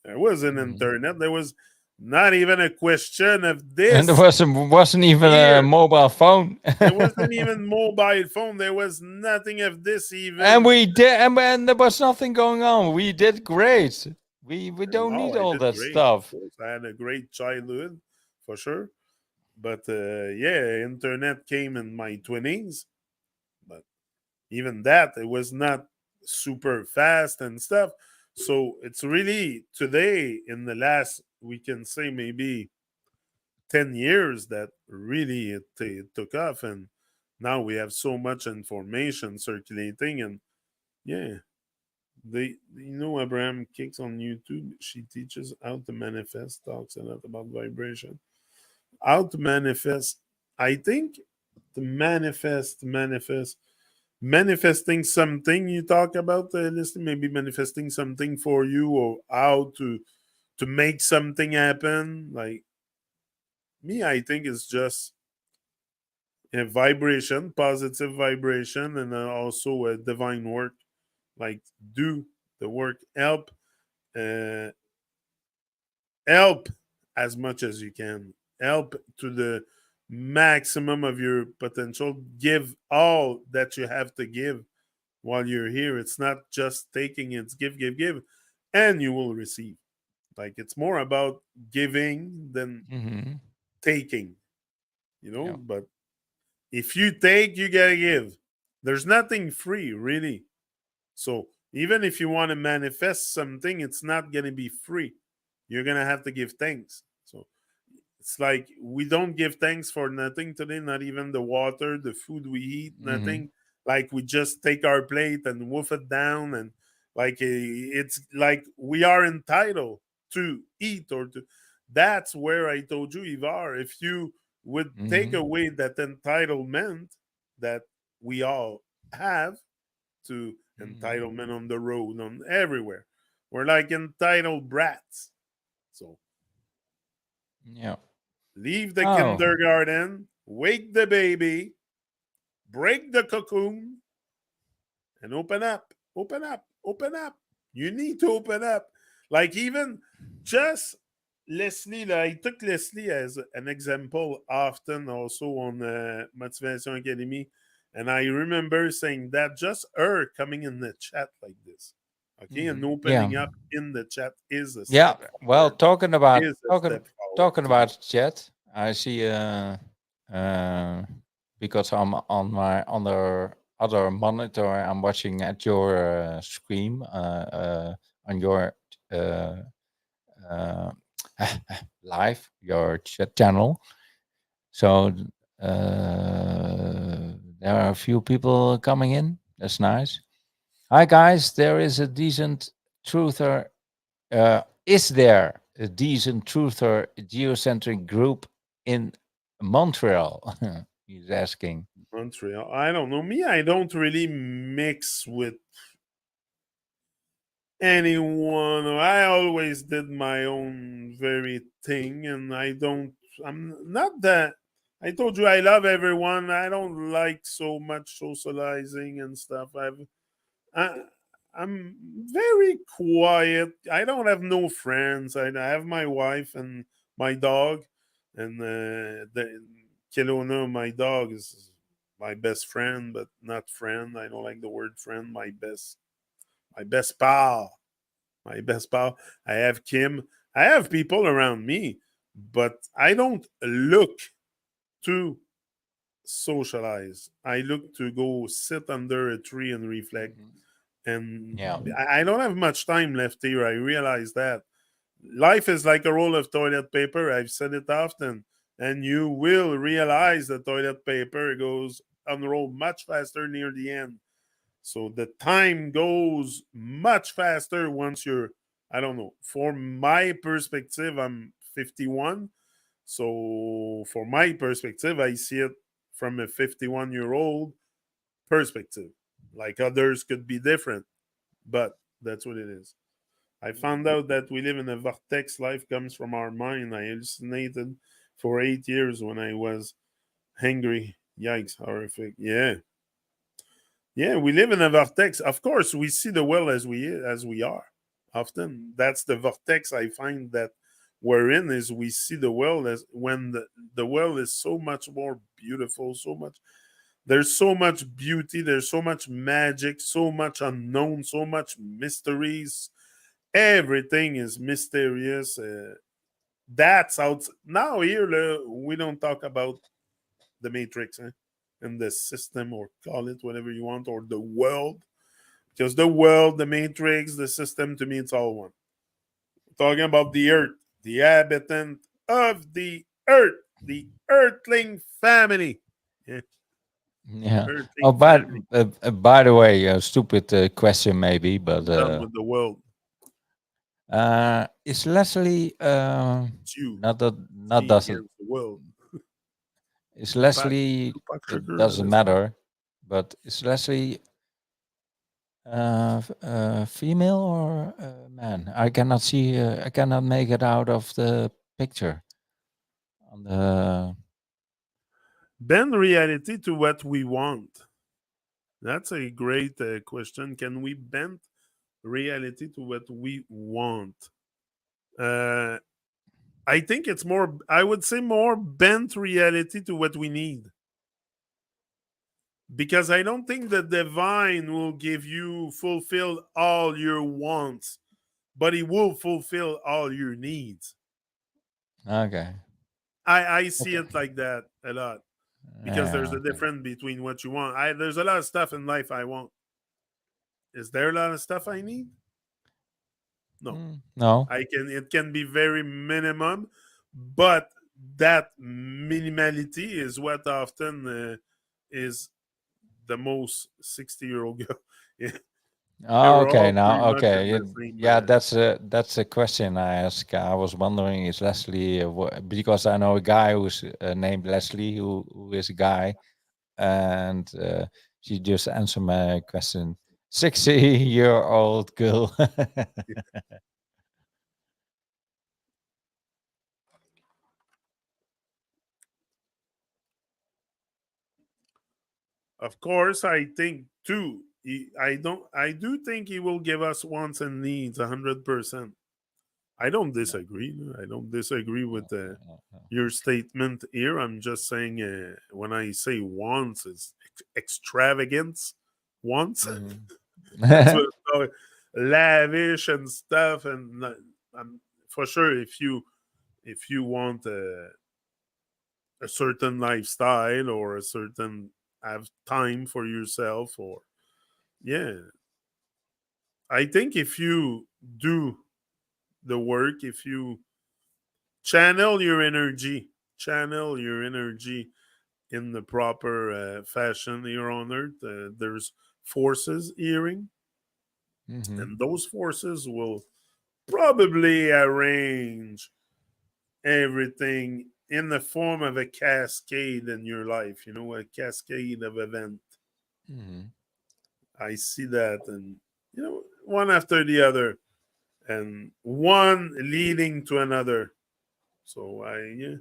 There was an Mhm. internet. There was not even a question of And there this wasn't even a here. mobile phone. There wasn't even mobile phone. There was nothing of this And even. we did, and there was nothing going on. We did great. We don't No, need I all did that great. Of stuff. course, I had a great childhood for sure. But yeah, internet came in my 20s. But even that, it was not super fast and stuff. So it's really today, in the last, we can say maybe 10 years, that really it took off. And now we have so much information circulating. And yeah, Abraham Kicks on YouTube, she teaches how to manifest, talks a lot about vibration. How to manifest. I think to manifesting something you talk about, listening, maybe manifesting something for you or how to make something happen. Like me, I think it's just a vibration, positive vibration, and also a divine work. Like do the work, uh, help as much as you can, help to the maximum of your potential, give all that you have to give while you're here. It's not just taking, it's give, give, give, and you will receive. Like it's more about giving than Mm-hmm. taking, Yeah. but if you take, you gotta give. There's nothing free, really. So even if you want to manifest something, it's not gonna be free. You're gonna have to give thanks. So it's like we don't give thanks for nothing today, not even the water, the food we eat, Mm-hmm. nothing. Like we just take our plate and wolf it down, and like it's like we are entitled to eat or to. That's where I told you, Ivar, if you would take Mm-hmm. away that entitlement that we all have to Mm-hmm. entitlement on the road, on everywhere, we're like entitled brats. So Yeah. leave the Oh. kindergarten, wake the baby, break the cocoon, and open up. Open up. Open up. You need to open up. Like even just Leslie, I took Leslie as an example often also on Motivation Academy. And I remember saying that just her coming in the chat like this, okay, and Mm-hmm. Yeah. opening up in the chat is a Yeah. step Well, forward. talking about Is a talking step forward talking to me. about chat, I see uh because I'm on my other monitor, I'm watching at your screen on your uh, uh, live your chat channel. So there are a few people coming in. That's nice. Hi guys, there is a decent truther. Is there a decent truther geocentric group in Montreal? He's asking. Montreal. I don't know. Me, I don't really mix with anyone. I always did my own very thing, and I don't. I'm not that. I told you I love everyone. I don't like so much socializing and stuff. I, I'm very quiet. I don't have no friends. I have my wife and my dog, and the Kelowna, my dog is my best friend, but not friend. I don't like the word friend. My best pal, my best pal. I have Kim. I have people around me, but I don't look to socialize. I look to go sit under a tree and reflect. Mhm. And Yeah. I don't have much time left here. I realize that life is like a roll of toilet paper. I've said it often, and you will realize the toilet paper goes unroll much faster near the end. So the time goes much faster once you're, I don't know. For my perspective, I'm 51. So for my perspective, I see it from a 51-year-old perspective. Like others could be different, but that's what it is. I found out that we live in a vortex. Life comes from our mind. I hallucinated for 8 years when I was hungry. Yikes, horrific. Yeah. Yeah, we live in a vortex. Of course, we see the world as we are. Often, that's the vortex I find that we're in is we see the world as when the world is so much more beautiful, so much there's so much beauty, there's so much magic, so much unknown, so much mysteries. Everything is mysterious. That's out now here. We don't talk about the matrix and the system, or call it whatever you want, or the world, because the world, the matrix, the system, to me, it's all one. We're talking about the earth, the habitant of the earth, the earthling family. Yeah, Yeah. Oh, earthling family. by the way, a stupid question maybe, but I'm done with the world. is Leslie It's you. It's not me doesn't against the world. is Tupac, Leslie Tupac it Shakur, doesn't Leslie. matter, but is Leslie female or man? I cannot see. I cannot make it out of the picture on the Bend reality to what we want. That's a great question. Can we bend reality to what we want? Uh, I think it's more, I would say more bent reality to what we need. Because I don't think the divine will give you fulfill all your wants, but it will fulfill all your needs. okay. I see Okay. it like that a lot because there's Yeah. a Okay. difference between what you want. There's a lot of stuff in life I want. Is there a lot of stuff I need? No. No. I can it can be very minimum, but that minimality is what often is the most 60-year-old girl. Yeah, Oh, they're okay. all pretty Now, much in okay. the same. Yeah, that's a question I ask. I was wondering, is Leslie because I know a guy who's named Leslie, who is a guy, and she just answered my question. 60-year-old girl. Of course, I think too. I don't. I do think he will give us wants and needs 100%. I don't No, disagree. I don't disagree no, with no, no. your statement here. I'm just saying when I say wants, it's extravagance. Wants. Mhm. That's what it's called. Lavish and stuff. And for sure, if you want a certain lifestyle or a certain have time for yourself, or yeah, I think if you do the work, if you channel your energy, channel your energy in the proper fashion here on Earth. There's forces hearing, Mhm. and those forces will probably arrange everything in the form of a cascade in your life. You know, a cascade of event. Mhm. I see that, and one after the other, and one leading to another. So yeah,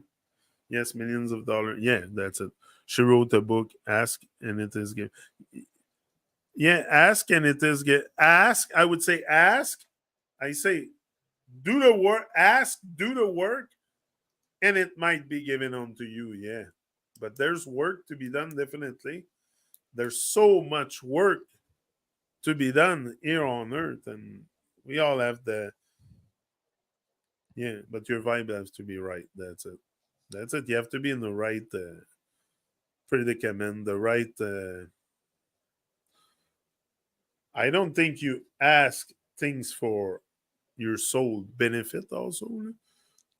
yes, millions of dollars. Yeah, that's it. She wrote a book, Ask and It Is Given. Yeah, ask and it is get ask. I would say ask. I say do the work. Ask, do the work, and it might be given unto you. Yeah, but there's work to be done. Definitely, there's so much work to be done here on Earth, and we all have the yeah. But your vibe has to be right. That's it. That's it. You have to be in the right predicament, the right. I don't think you ask things for your soul benefit also.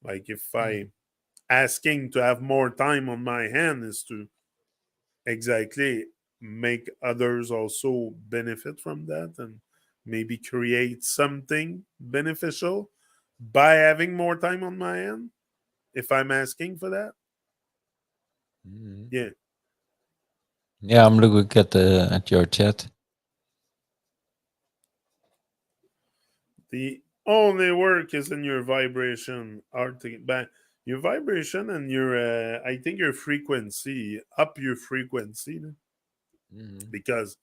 Like if Mhm. I asking to have more time on my hand is to exactly make others also benefit from that and maybe create something beneficial by having more time on my hand if I'm asking for that. Mhm. Yeah. Yeah, I'm looking at your chat. The only work is in your vibration back your vibration and your I think your frequency, up your frequency, Mhm. because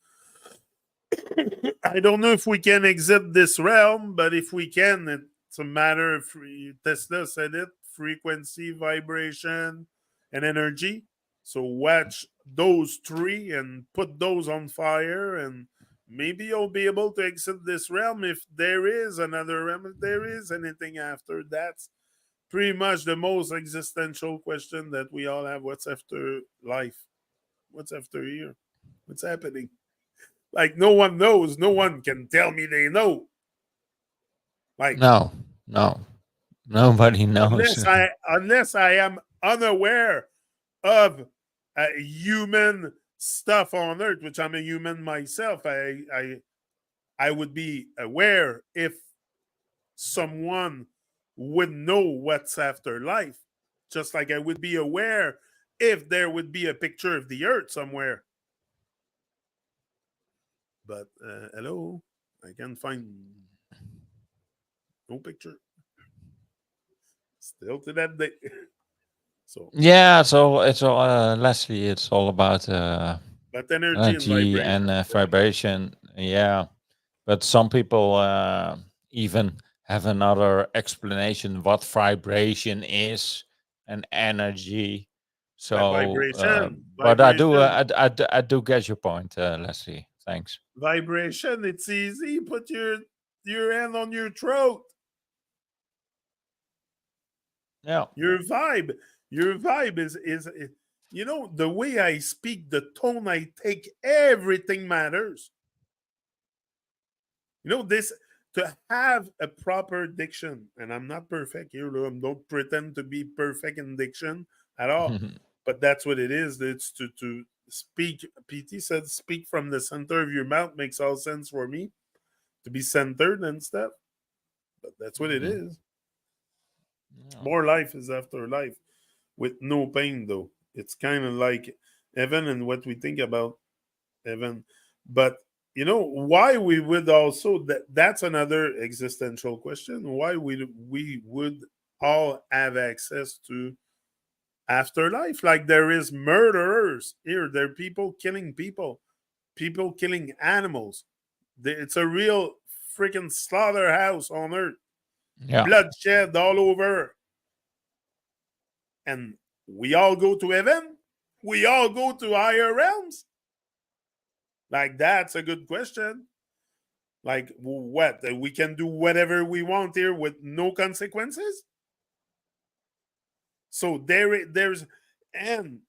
I don't know if we can exit this realm, but if we can, it's a matter of Tesla said it, frequency, vibration, and energy. So watch those three and put those on fire, and maybe you'll be able to exit this realm if there is another realm, if there is anything after. That's pretty much the most existential question that we all have. What's after life? What's after here? What's happening? Like no one knows. No one can tell me they know. Like No, no, nobody knows. unless I am unaware of human stuff on Earth, which I'm a human myself. I would be aware if someone would know what's after life, just like I would be aware if there would be a picture of the Earth somewhere. But hello, I can't find no picture. Still to that day. So, Yeah, it's all Leslie. It's all about but energy and energy vibration. and Yeah. vibration. Yeah, but some people even have another explanation what vibration is and energy. So, but Vibration, I do get your point, Leslie. Thanks. vibration. It's easy. Put your hand on your throat. Yeah. Your vibe. Your vibe is you know the way I speak, the tone I take. Everything matters. You know this to have a proper diction, and I'm not perfect here. Don't pretend to be perfect in diction at all. But that's what it is. It's to speak. PT said, "Speak from the center of your mouth." Makes all sense for me to be centered and stuff. But that's what it Mhm. is. Yeah. More life is after life with no pain, though. It's kind of like heaven and what we think about heaven. But you know why we would also that's another existential question. Why we would all have access to afterlife? Like there is murderers here. There are people killing people, people killing animals. It's a real freaking slaughterhouse on earth. Yeah. Bloodshed all over, and we all go to heaven. We all go to higher realms. Like that's a good question. Like what? We can do whatever we want here with no consequences. So there's and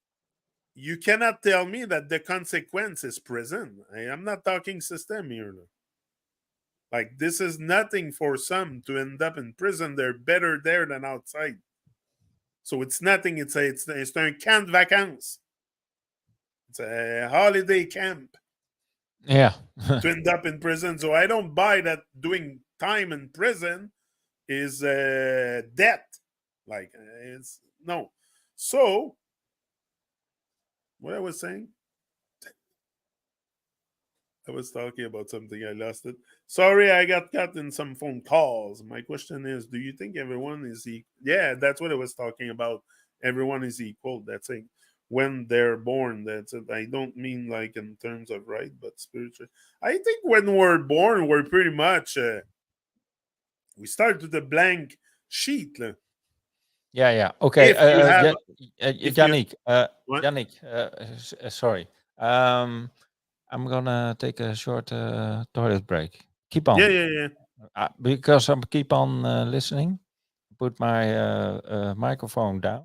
you cannot tell me that the consequence is prison. I'm not talking system here. Like this is nothing for some to end up in prison. They're better there than outside. So it's nothing. It's un camp vacances. It's a holiday camp Yeah. to end up in prison. So I don't buy that doing time in prison is debt. Like it's no. So what I was saying, I was talking about something. I lost it. Sorry, I got cut in some phone calls. My question is, do you think everyone is equal? Yeah, that's what I was talking about. Everyone is equal. That's it. When they're born, that's it. I don't mean like in terms of right, but spiritual. I think when we're born, we're pretty much we start with a blank sheet. Yeah, yeah. Okay. If you have, if you Yannick, what? Yannick, sorry. Um, I'm gonna take a short toilet break. Keep Yeah, on, yeah, yeah. because I'm keep on listening. Put my microphone down,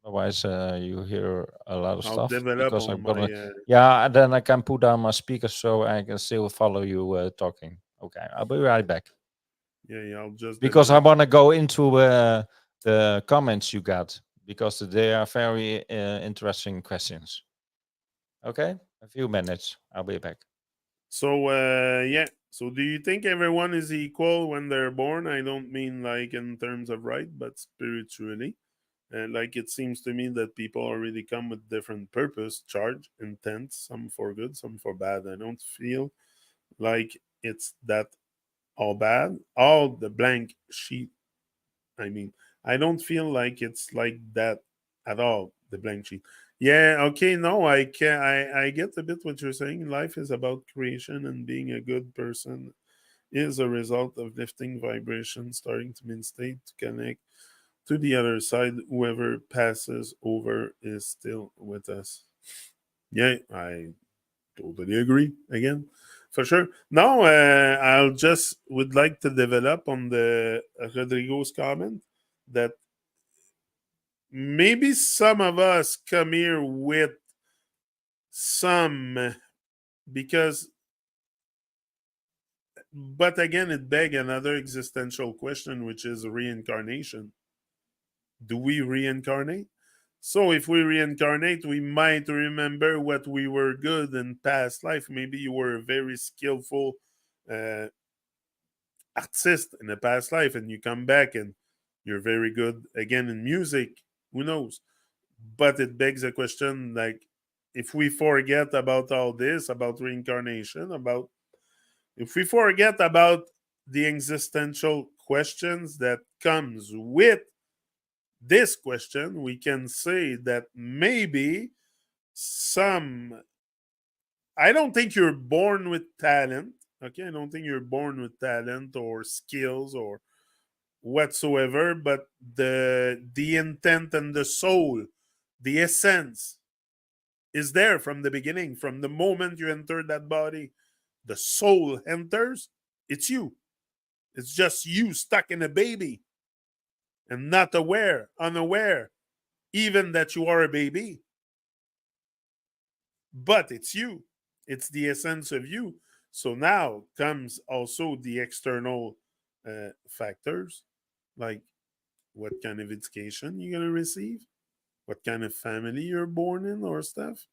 otherwise you hear a lot of I'll stuff. develop Because on I'm my gonna, yeah, and then I can put down my speaker so I can still follow you talking. Okay, I'll be right back yeah, yeah. I'll just because I develop. wanna go into the comments you got because they are very interesting questions. Okay, a few minutes. I'll be back. So yeah. So do you think everyone is equal when they're born? I don't mean like in terms of right, but spiritually. Like it seems to me that people already come with different purpose, charge, intent, some for good, some for bad. I don't feel like it's that all bad. All the blank sheet. I mean, I don't feel like it's like that at all. The blank sheet. Yeah. Okay. No, I can. I get a bit what you're saying. Life is about creation, and being a good person is a result of lifting vibration, starting to mean state to connect to the other side. Whoever passes over is still with us. Yeah, I totally agree. Again, for sure. Now, I'll just would like to develop on the Rodrigo's comment that maybe some of us come here with some because, but again, it begs another existential question, which is reincarnation. Do we reincarnate? So if we reincarnate, we might remember what we were good in past life. Maybe you were a very skillful uh, artist in a past life, and you come back and you're very good again in music. Who knows? But it begs a question like, if we forget about all this, about reincarnation, about if we forget about the existential questions that comes with this question, we can say that maybe some. I don't think you're born with talent. Okay, I don't think you're born with talent or skills or whatsoever, but the intent and the soul, the essence is there from the beginning. From the moment you enter that body, the soul enters. It's you. It's just you stuck in a baby and not aware, unaware, even that you are a baby. But it's you. It's the essence of you. So now comes also the external factors, like what kind of education you're gonna receive, what kind of family you're born in, or stuff.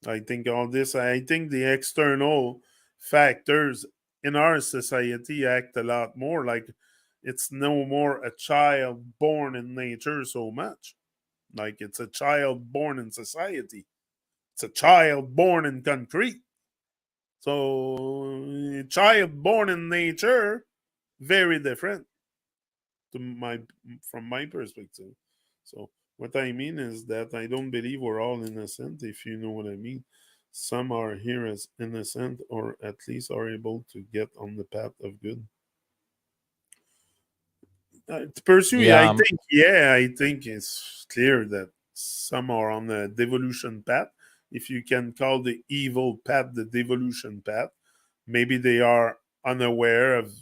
I think all this. I think the external factors in our society act a lot more like it's no more a child born in nature so much. Like it's a child born in society. It's a child born in concrete. So a child born in nature, very different to my from my perspective. So what I mean is that I don't believe we're all innocent, if you know what I mean. Some are here as innocent or at least are able to get on the path of good. To pursue, Yeah, I think it's clear that some are on the devolution path. If you can call the evil path the devolution path, maybe they are unaware of,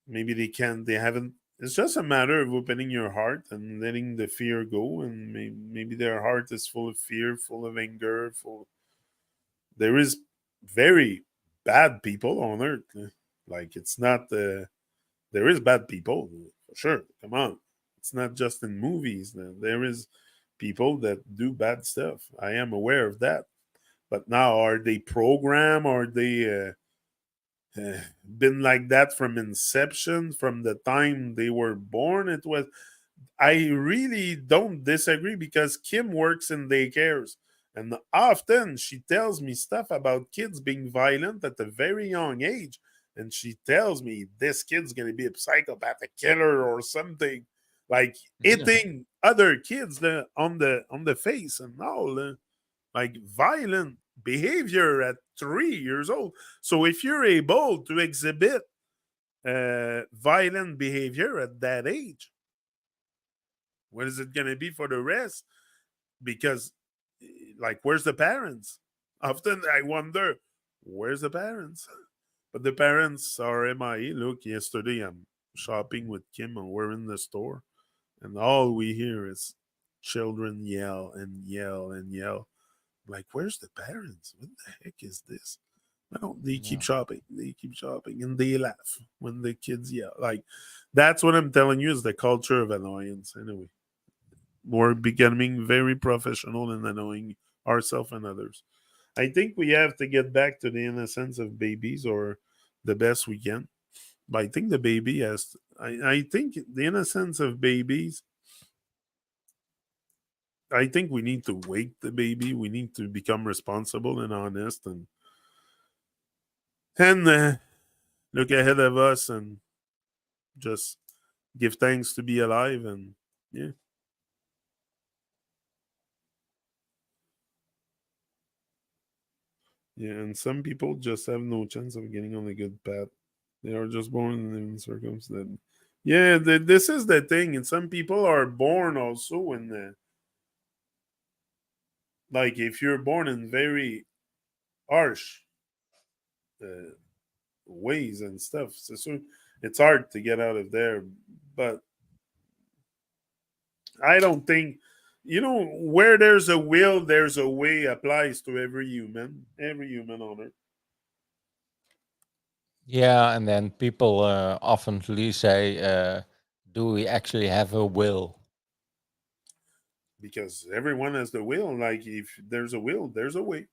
maybe they haven't. It's just a matter of opening your heart and letting the fear go, and maybe their heart is full of fear, full of anger, full. There is very bad people on earth. Like it's not. There is bad people for sure. Come on, it's not just in movies. There is people that do bad stuff. I am aware of that. But now, are they programmed? Are they been like that from inception, from the time they were born? It was. I really don't disagree because Kim works in daycares, and often she tells me stuff about kids being violent at a very young age, and she tells me this kid's gonna be a psychopath, a killer, or something, like hitting other kids on the face and all, like violent behavior at 3 years old. So if you're able to exhibit violent behavior at that age, what is it going to be for the rest? Because, like, where's the parents? Often I wonder, where's the parents? But the parents are MIA. Look, yesterday I'm shopping with Kim and we're in the store, and all we hear is children yell and yell and yell. Like, where's the parents? What the heck is this? I don't. They keep yeah, shopping. They keep shopping, and they laugh when the kids yell. Like, that's what I'm telling you is the culture of annoyance. Anyway, we're becoming very professional and annoying ourselves and others. I think we have to get back to the innocence of babies, or the best we can. But I think the baby has. I think the innocence of babies. I think we need to wake the baby. We need to become responsible and honest, and look ahead of us and just give thanks to be alive. And yeah, yeah. And some people just have no chance of getting on a good path. They are just born in circumstances. Yeah, this is the thing. And some people are born also in like if you're born in very harsh uh, ways and stuff, so it's hard to get out of there. But I don't think, where there's a will, there's a way applies to every human on earth. yeah. And then people oftenly say, "Do we actually have a will?" Because everyone has the will. Like if there's a will, there's a way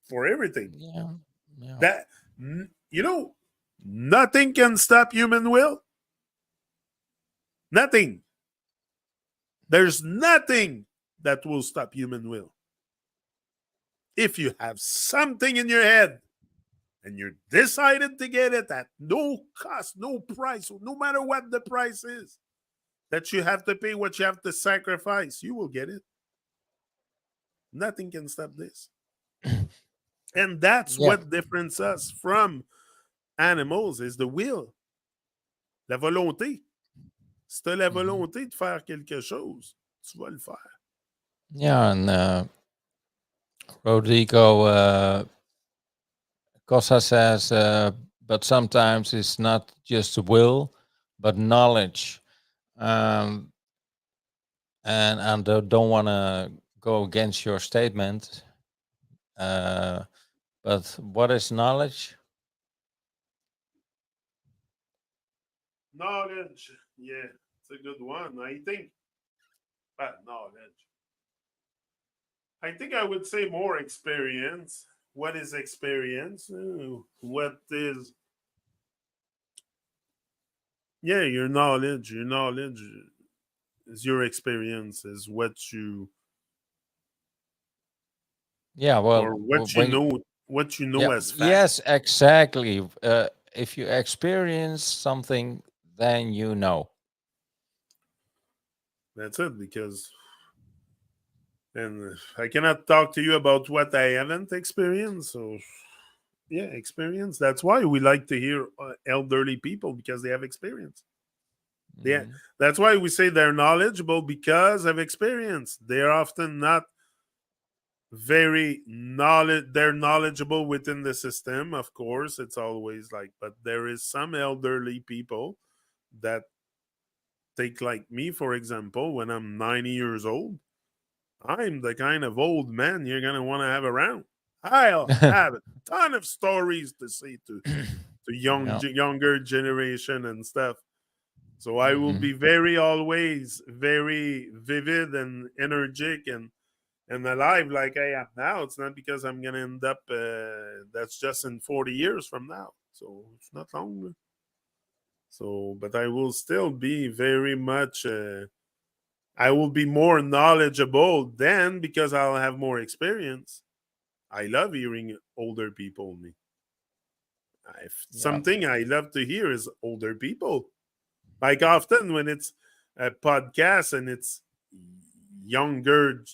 for everything. Yeah, yeah, That you know, nothing can stop human will. Nothing. There's nothing that will stop human will. If you have something in your head and you're decided to get it at no cost, no price, no matter what the price is, that you have to pay, what you have to sacrifice, you will get it. Nothing can stop this. And that's Yeah. what differentiates us from animals is the will, la volonté. Si tu as la Hmm. volonté de faire quelque chose, tu vas le faire. Yeah, and Rodrigo Cosa says, but sometimes it's not just will, but knowledge. Um, and don't want to go against your statement. Uh, but what is knowledge? Knowledge, yeah, it's a good one. Knowledge. I think I would say more experience. What is experience? What is, yeah, your knowledge. Your knowledge is your experience, is Yeah, well, when what you yeah, know as fact. yes, exactly. If you experience something, then you know. That's it, because and I cannot talk to you about what I haven't experienced. So yeah, experience. That's why we like to hear elderly people, because they have experience. Yeah, Hmm. that's why we say they're knowledgeable, because of experience. They're often not very knowledge. They're knowledgeable within the system, of course. It's always like, but there is some elderly people that take, like me, for example. When I'm 90 years old, I'm the kind of old man you're gonna want to have around. I'll have a ton of stories to say to Yeah. younger generation and stuff. So I will Hmm. be very, always very vivid and energetic and alive like I am now. It's not because I'm gonna end up. That's just in 40 years from now. So it's not long. So, but I will still be very much. I will be more knowledgeable then, because I'll have more experience. I love hearing older people. Me, Yeah. something I love to hear is older people. Like often when it's a podcast and it's younger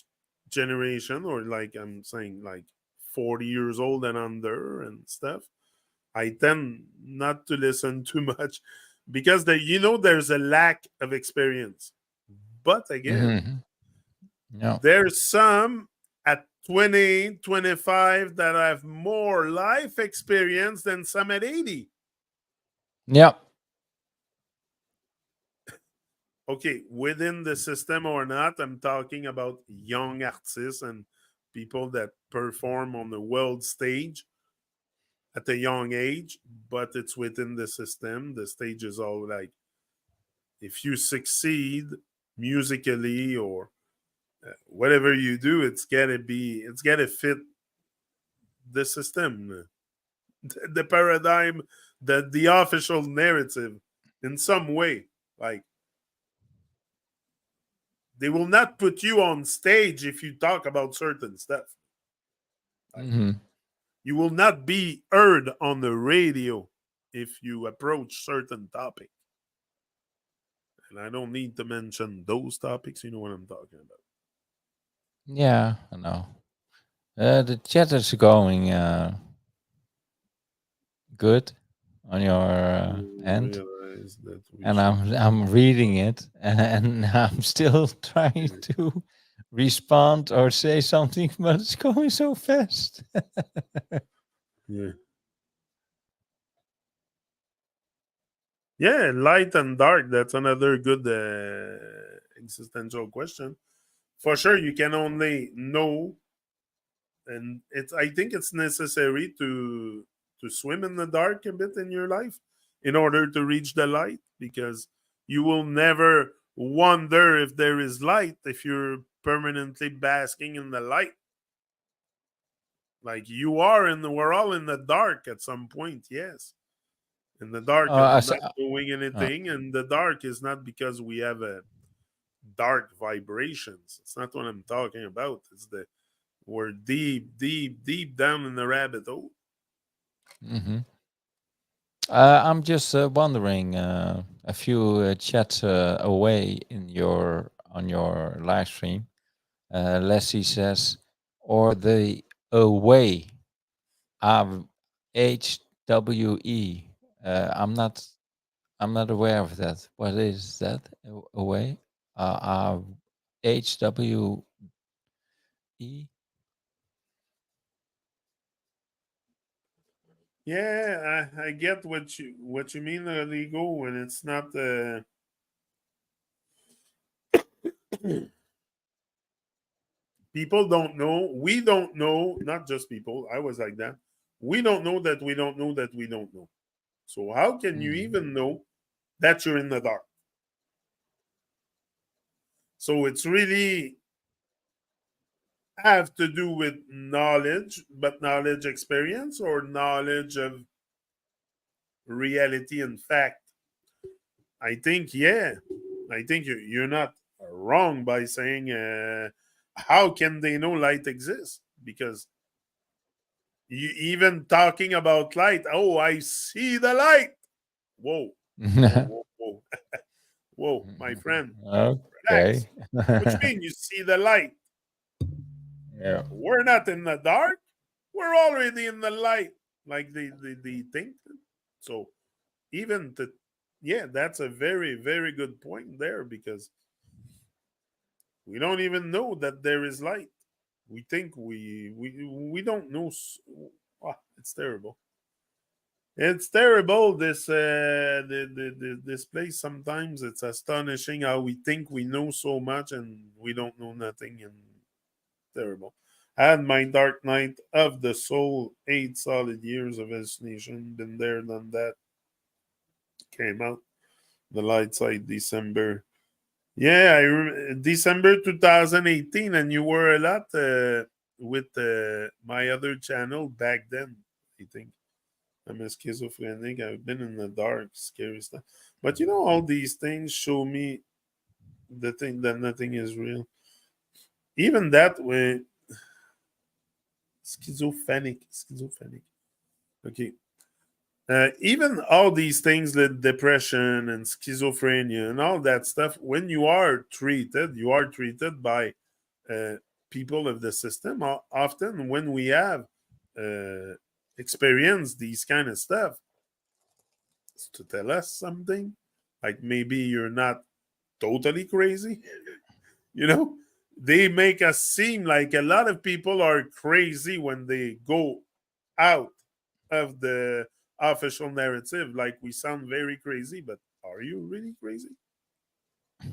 generation, or like I'm saying, like 40 years old and under and stuff, I tend not to listen too much, because there's a lack of experience. But again, Hmm. Yeah. there's some at 20, 25 that have more life experience than some at 80. Yeah. Okay, within the system or not, I'm talking about young artists and people that perform on the world stage at a young age, but it's within the system. The stage is all like, if you succeed musically or whatever you do, it's gotta fit the system, the paradigm, the official narrative in some way. Like, they will not put you on stage if you talk about certain stuff. Like, Hmm. you will not be heard on the radio if you approach certain topic. And I don't need to mention those topics. You know what I'm talking about. Yeah, I know. The chat is going good on your You end, realize that we and should. I'm reading it, and I'm still trying Yeah. to respond or say something, but it's going so fast. Yeah. Yeah, light and dark. That's another good existential question. For sure, you can only know, and it's. I think it's necessary to swim in the dark a bit in your life in order to reach the light, because you will never wonder if there is light if you're permanently basking in the light. Like, we're all in the dark at some point. Yes, in the dark of I s- not doing anything, and the dark is not because we have a dark vibrations. It's not what I'm talking about. It's the we're deep, deep, deep down in the rabbit hole. mhm. I'm just wondering, a few chats away in your on your live stream. Leslie says, or the away, HWE. I'm not. I'm not aware of that. What is that? Away? HWE? Yeah, I get what you mean, illegal when it's not. People don't know. We don't know. Not just people. I was like that. We don't know that we don't know that we don't know. So how can you Mm. even know that you're in the dark? So it's really have to do with knowledge, but knowledge experience or knowledge of reality and fact. I think, yeah, I think you're not wrong by saying, how can they know light exists? Because you even talking about light, oh, I see the light. Whoa, whoa, whoa, whoa, whoa, my friend, relax. Okay. What you mean you see the light? Yeah. We're not in the dark. We're already in the light, like they think. So even to, yeah, that's a very very good point there because we don't even know that there is light. We think we don't know. It's terrible. It's terrible. This place. Sometimes it's astonishing how we think we know so much and we don't know nothing. And terrible. I had my dark night of the soul. 8 solid years of hallucination. Been there, done that. Came out the light side December. Yeah, December 2018, and you were a lot with my other channel back then. I think I'm a schizophrenic. I've been in the dark, scary stuff. But all these things show me the thing that nothing is real. Even that way, schizophrenic. Okay, even all these things like depression and schizophrenia and all that stuff, when you are treated by uh, people of the system. Often, when we have uh, experienced these kind of stuff, it's to tell us something, like maybe you're not totally crazy. You know, they make us seem like a lot of people are crazy when they go out of the official narrative. Like we sound very crazy, but are you really crazy? Yeah,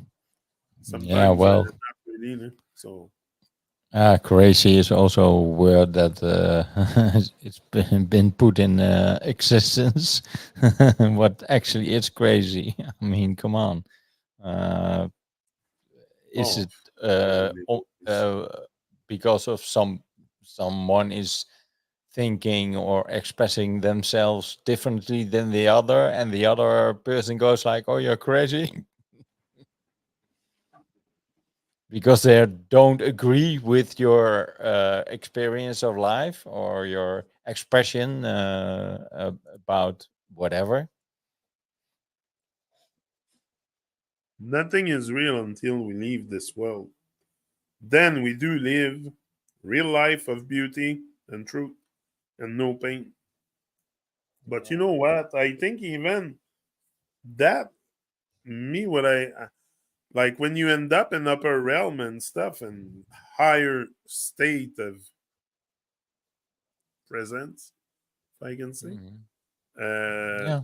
Sometimes well, not really. So crazy is also a word that it's been put in existence. What actually is crazy? I mean, come on. Uh, is oh, it horrible. because of someone is thinking or expressing themselves differently than the other, and the other person goes like, "Oh, you're crazy," because they don't agree with your experience of life or your expression about whatever. Nothing is real until we leave this world. Then we do live real life of beauty and truth and no pain. But you Yeah. know what? I think even that what I like when you end up in upper realm and stuff and higher state of presence, if I can say, Mhm. uh, Yeah.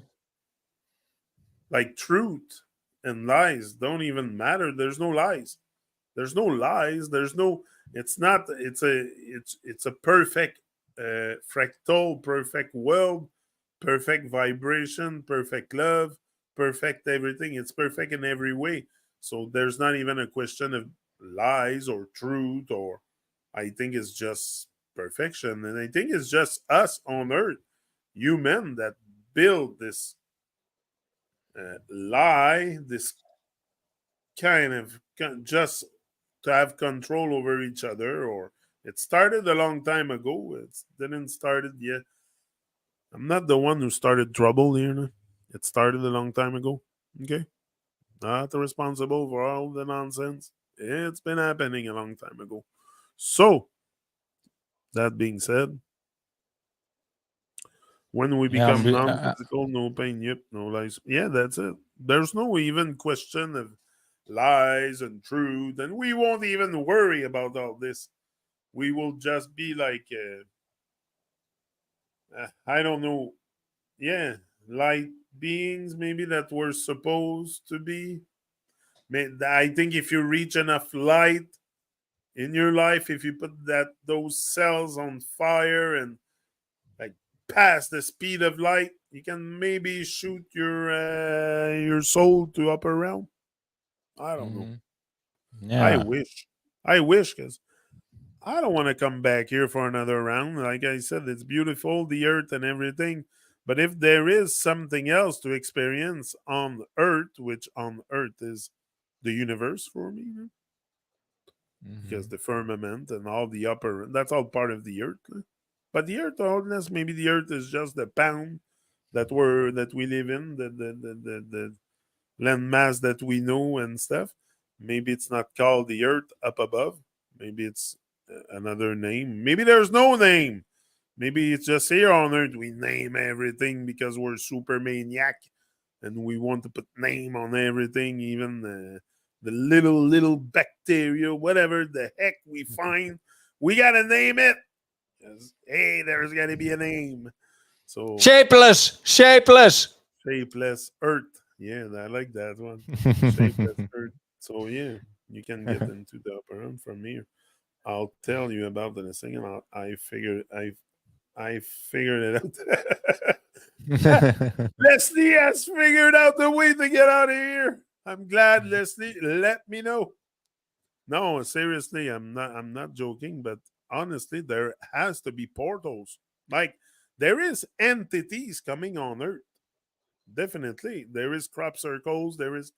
like truth and lies don't even matter. There's no lies. There's no lies. There's no. It's not. It's a perfect fractal, perfect world, perfect vibration, perfect love, perfect everything. It's perfect in every way. So there's not even a question of lies or truth or. I think it's just perfection, and I think it's just us on Earth, human, that build this lie, this kind of just to have control over each other. Or it started a long time ago. It didn't started yet. I'm not the one who started trouble here. No. It started a long time ago. Okay, not responsible for all the nonsense. It's been happening a long time ago. So that being said, when we Yeah, become non-physical, no pain, yep, no lies. Yeah, that's it. There's no even question of lies and truth, and we won't even worry about all this. We will just be like, I don't know, yeah, light beings maybe that we're supposed to be. I think if you reach enough light in your life, if you put those cells on fire and like past the speed of light, you can maybe shoot your soul to upper realm. I don't know. hmm I yeah. wish. I wish because I don't want to come back here for another round. Like I said, it's beautiful, the earth and everything. But if there is something else to experience on Earth, which on Earth is the universe for me, because hmm the firmament and all the upper, that's all part of the Earth. But the Earth, unless maybe the Earth is just the pound that we live in, the landmass that we know and stuff. Maybe it's not called the Earth up above. Maybe it's another name. Maybe there's no name. Maybe it's just here on Earth we name everything because we're super maniac and we want to put name on everything, even the little bacteria, whatever the heck we find, we gotta name it. 'Cause, hey, there's gotta be a name. So Shapeless, shapeless. shapeless Earth. Yeah, I like that one. Shapeless Earth. So yeah, you can get into the upper room from here. I'll tell you about it in a second. I figured it out. Leslie has figured out the way to get out of here. I'm glad, Leslie. Let me know. No, seriously, I'm not joking, but honestly, there has to be portals. Like there is entities coming on Earth. Definitely. There is crop circles, there is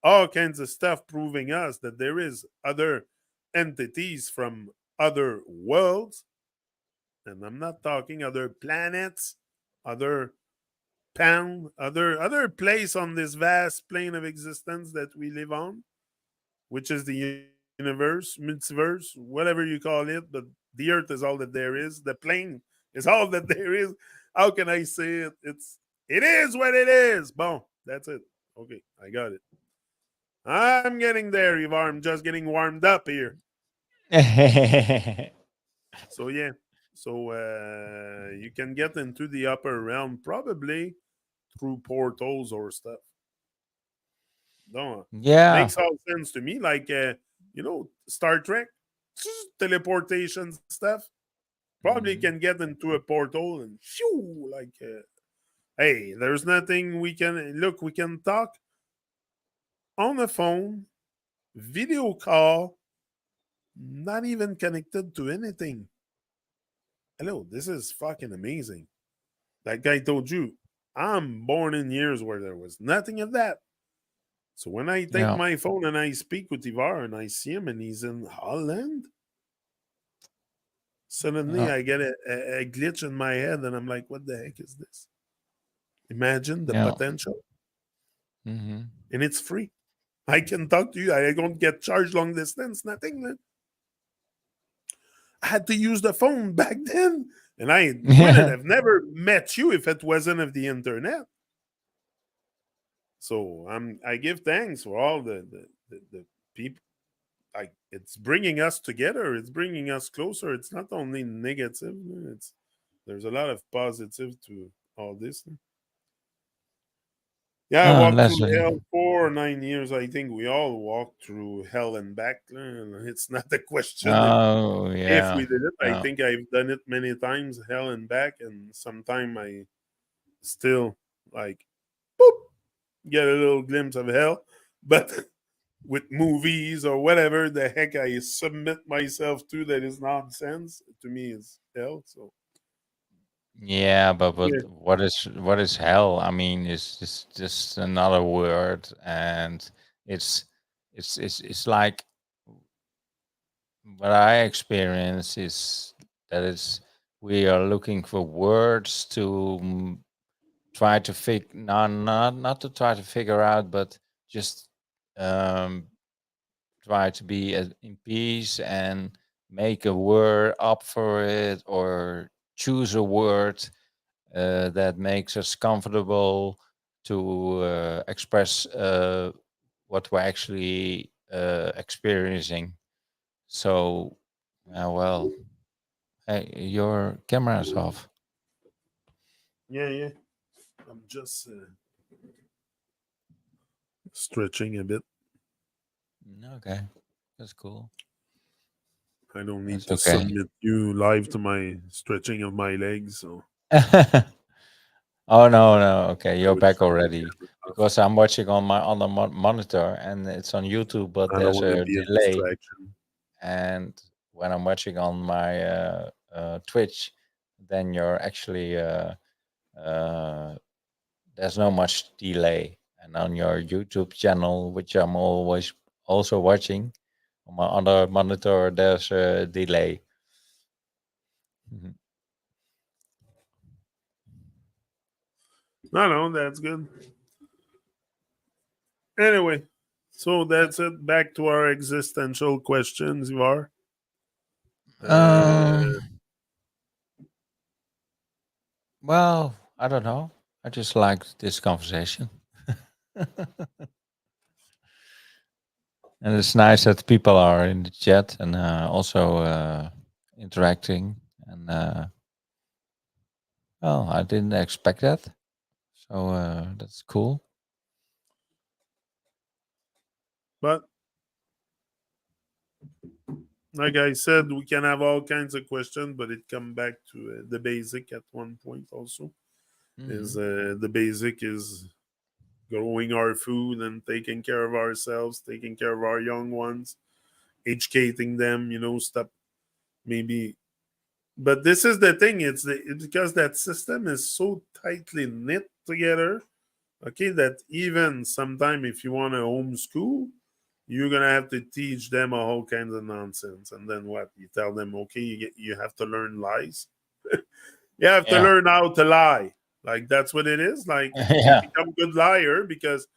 all kinds of stuff proving us that there is other entities from other worlds. And I'm not talking other planets, other other place on this vast plane of existence that we live on, which is the universe, multiverse, whatever you call it. But the earth is all that there is. The plane is all that there is. How can I say it? It is what it is. Boom. That's it. Okay, I got it. I'm getting there, Ivar. I'm just getting warmed up here. So yeah. So you can get into the upper realm probably through portals or stuff. No, yeah. makes all sense to me. Like Star Trek, teleportation stuff. Probably can hmm get into a portal and shoo, like, hey, there's nothing we can look. We can talk on the phone, video call, not even connected to anything. Hello, this is fucking amazing. That guy told you, I'm born in years where there was nothing of that. So when I take Yeah. my phone and I speak with Ivar and I see him and he's in Holland, suddenly Yeah. I get a glitch in my head and I'm like, what the heck is this? Imagine the Yeah. potential. hmm And it's free. I can talk to you. I don't get charged long distance, nothing. Man. I had to use the phone back then. And I wouldn't Yeah. have never met you if it wasn't of the internet. So I give thanks for all the people. Like it's bringing us together. It's bringing us closer. It's not only negative. It's there's a lot of positive to all this. Yeah, I walked through Leslie. hell for 9 years. I think we all walked through hell and back. It's not a question Oh, if yeah. we did it. I Yeah. think I've done it many times, hell and back, and sometime I still like boop, get a little glimpse of hell. But with movies or whatever the heck I submit myself to that is nonsense, to me is hell. So Yeah, but yeah, what is hell? I mean, it's just another word, and it's it's like what I experience is that it's we are looking for words to try to not to try to figure out, but just um, try to be in peace and make a word up for it, or choose a word that makes us comfortable to express what we're actually experiencing. So, well, hey, your camera is off. Yeah, yeah. I'm just stretching a bit. Okay, that's cool. I don't need That's to okay. submit you live to my stretching of my legs, so Oh no, no. Okay, I you're would back shut the already camera off. because I'm watching on my other monitor and it's on YouTube, but I don't there's want to a be a delay. distraction. And when I'm watching on my Twitch, then you're actually uh, there's no much delay. And on your YouTube channel, which I'm always also watching on my other monitor, there's a delay. Mhm. No, no, that's good. Anyway, so that's it. Back to our existential questions, Ivar. Uh, Um. Well, I don't know. I just like this conversation. And it's nice that people are in the chat and also interacting. And well, I didn't expect that, so that's cool. but like I said, we can have all kinds of questions, but it come back to the basic at one point. Also, is Hmm. the basic is growing our food and taking care of ourselves, taking care of our young ones, educating them. Stop maybe. But this is the thing. It's because that system is so tightly knit together. Okay, that even sometime if you want to homeschool, you're gonna have to teach them a whole kinds of nonsense. And then what? You tell them, okay, you have to learn lies. You have to Yeah. learn how to lie. Like that's what it is. Like to Yeah. become a good liar, because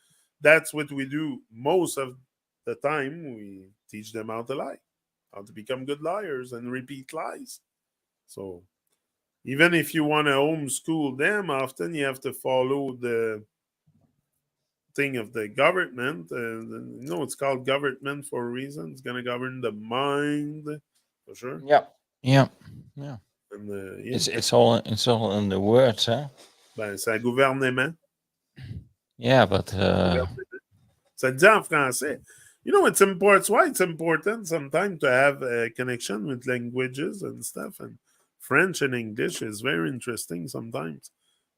that's what we do most of the time. We teach them how to lie, how to become good liars and repeat lies. So even if you want to homeschool them, often you have to follow the thing of the government. It's called government for a reason. It's going to govern the mind for sure. Yeah. Yeah. Yeah. And yeah, It's all in the words, huh? ben, c'est un gouvernement. Yeah, but Ça dit en français. It's important. It's why it's important sometimes to have a connection with languages and stuff. And French and English is very interesting sometimes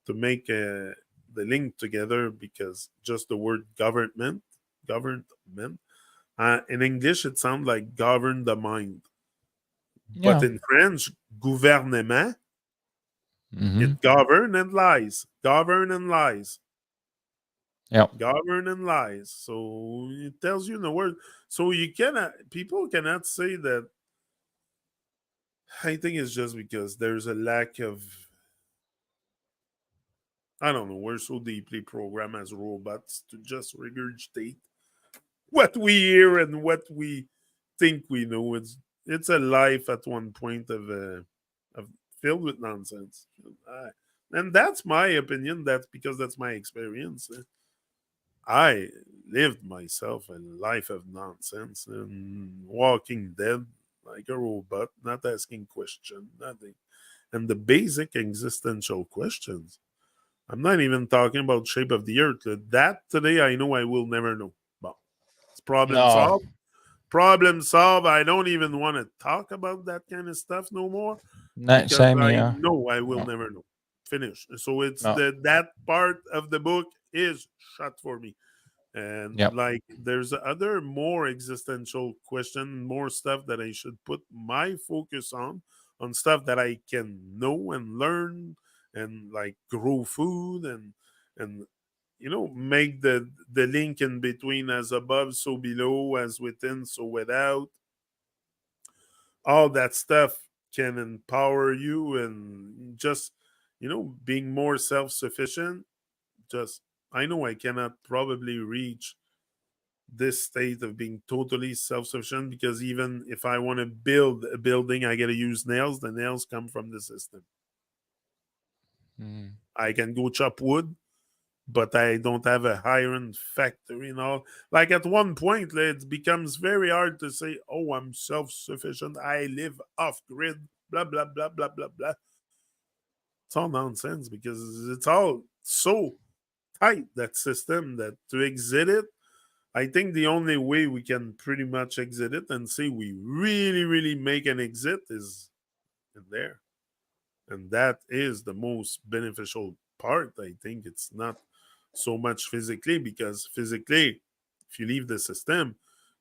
to make the link together, because just the word government, in English it sounds like govern the mind, but yeah. in French, gouvernement, Hmm. it govern and lies, Yeah. govern and lies. So it tells you in the word. So people cannot say that. I think it's just because there's a lack of, I don't know, we're so deeply programmed as robots to just regurgitate what we hear and what we think we know. It's a life at one point of filled with nonsense. Uh, and that's my opinion. That's because that's my experience. I lived myself a life of nonsense and walking dead like a robot, not asking questions, nothing. And the basic existential questions. I'm not even talking about shape of the earth. That today I know I will never know. Well, it's problem No. solved. Problem solved. I don't even want to talk about that kind of stuff no more, because Same I here. know I will No. never know. Finish. So it's No. that part of the book is shut for me. And Yep. like there's other more existential question, more stuff that I should put my focus on stuff that I can know and learn, and like grow food, and make the link in between, as above so below, as within so without, all that stuff can empower you and just, being more self-sufficient. Just, I know I cannot probably reach this state of being totally self-sufficient, because even if I want to build a building, I got to use nails. The nails come from the system. Mm. I can go chop wood, but I don't have a iron factory and all. Like at one point, it becomes very hard to say, "Oh, I'm self-sufficient. I live off grid." Blah blah blah blah blah blah. It's all nonsense, because it's all so tight, that system, that to exit it, I think the only way we can pretty much exit it and say we really, really make an exit is in there. And that is the most beneficial part. I think it's not so much physically, because physically, if you leave the system,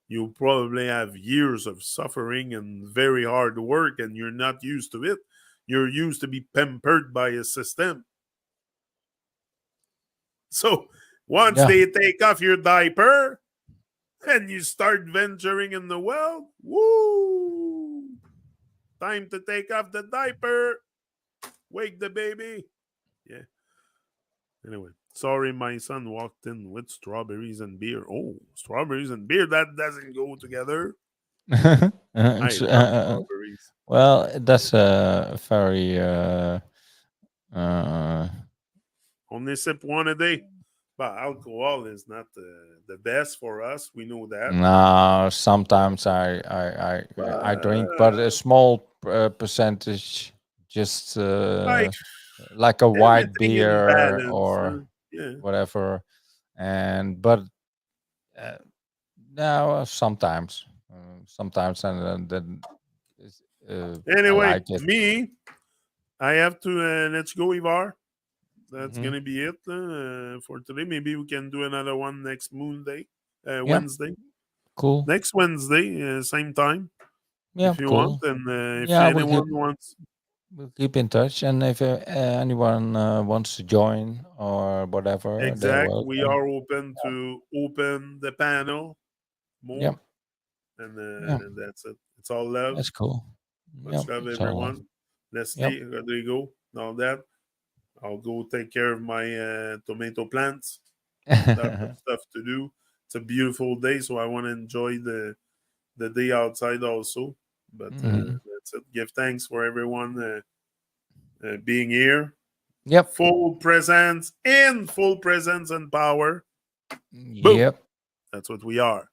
you'll probably have years of suffering and very hard work, and you're not used to it. You're used to be pampered by a system. So once Yeah. they take off your diaper and you start venturing in the world, woo! Time to take off the diaper. Wake the baby. Yeah. Anyway, sorry, my son walked in with strawberries and beer. Oh, strawberries and beer, that doesn't go together. I love strawberries. Well, that's a very uh, Only sip one a day. But alcohol is not the best for us. We know that. no. Sometimes I drink, but a But small percentage, just like like a white everything in beer balance. or Yeah. whatever. And but uh, now sometimes, and then I Anyway, like it. me, I have to let's go, Ivar. That's Hmm. gonna be it for today. Maybe we can do another one next Yeah, Wednesday. cool. Next Wednesday, same time, Yeah, if you want. cool. And if Yeah, anyone wants, we'll keep in touch, and if anyone wants to join or whatever, they're we welcome. are open to open the panel Yeah, more. And yeah, that's it. It's all love. that's cool. Yeah, Much love, it's all. everyone. Yep. Leslie, Rodrigo, and all that. I'll go take care of my tomato plants. Lots of stuff to do. It's a beautiful day, so I want to enjoy the day outside also. But Hmm. that's it. Give thanks for everyone being here. Yep. Full presence and power. Boom. Yep. That's what we are.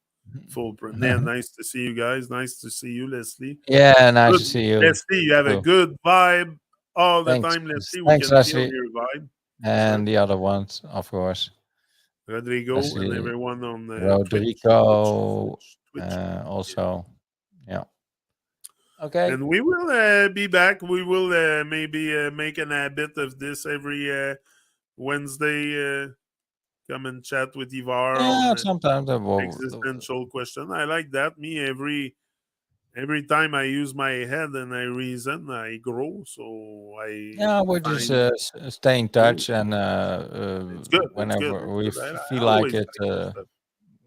Nice to see you guys. Nice to see you, Leslie. Yeah, nice Good, to see you Leslie. You have a too. good vibe all the Thanks. time, Leslie. We Thanks, can feel Leslie, your vibe for sure. and the other ones, of course. Rodrigo and Leslie, everyone on Twitch, Rodrigo, Twitch. Yeah. also. Yeah. Okay. And we will be back. We will maybe make an habit of this every Wednesday. Come and chat with Ivar on Yeah, sometimes I will. existential question. I like that. Me, every time I use my head and I reason, I grow. So I Yeah, we just find stay in cool. touch, and It's good. It's good. whenever It's we good. I feel like always it, like this stuff.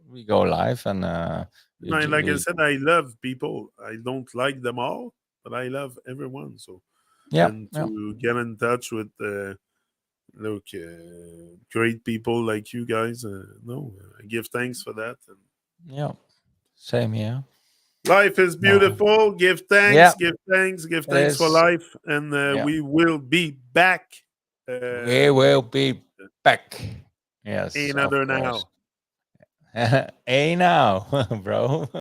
we go live, and Like I we. said, I love people. I don't like them all, but I love everyone. So, Yeah, and yeah, to get in touch with great people like you guys, no, I give thanks for that. And yeah. Same here. life is No. beautiful. Give Yeah, thanks, give thanks, give it thanks for is. life, and Yeah, we will be back. we will be back. Yes, of Another course. now. Hey now, bro.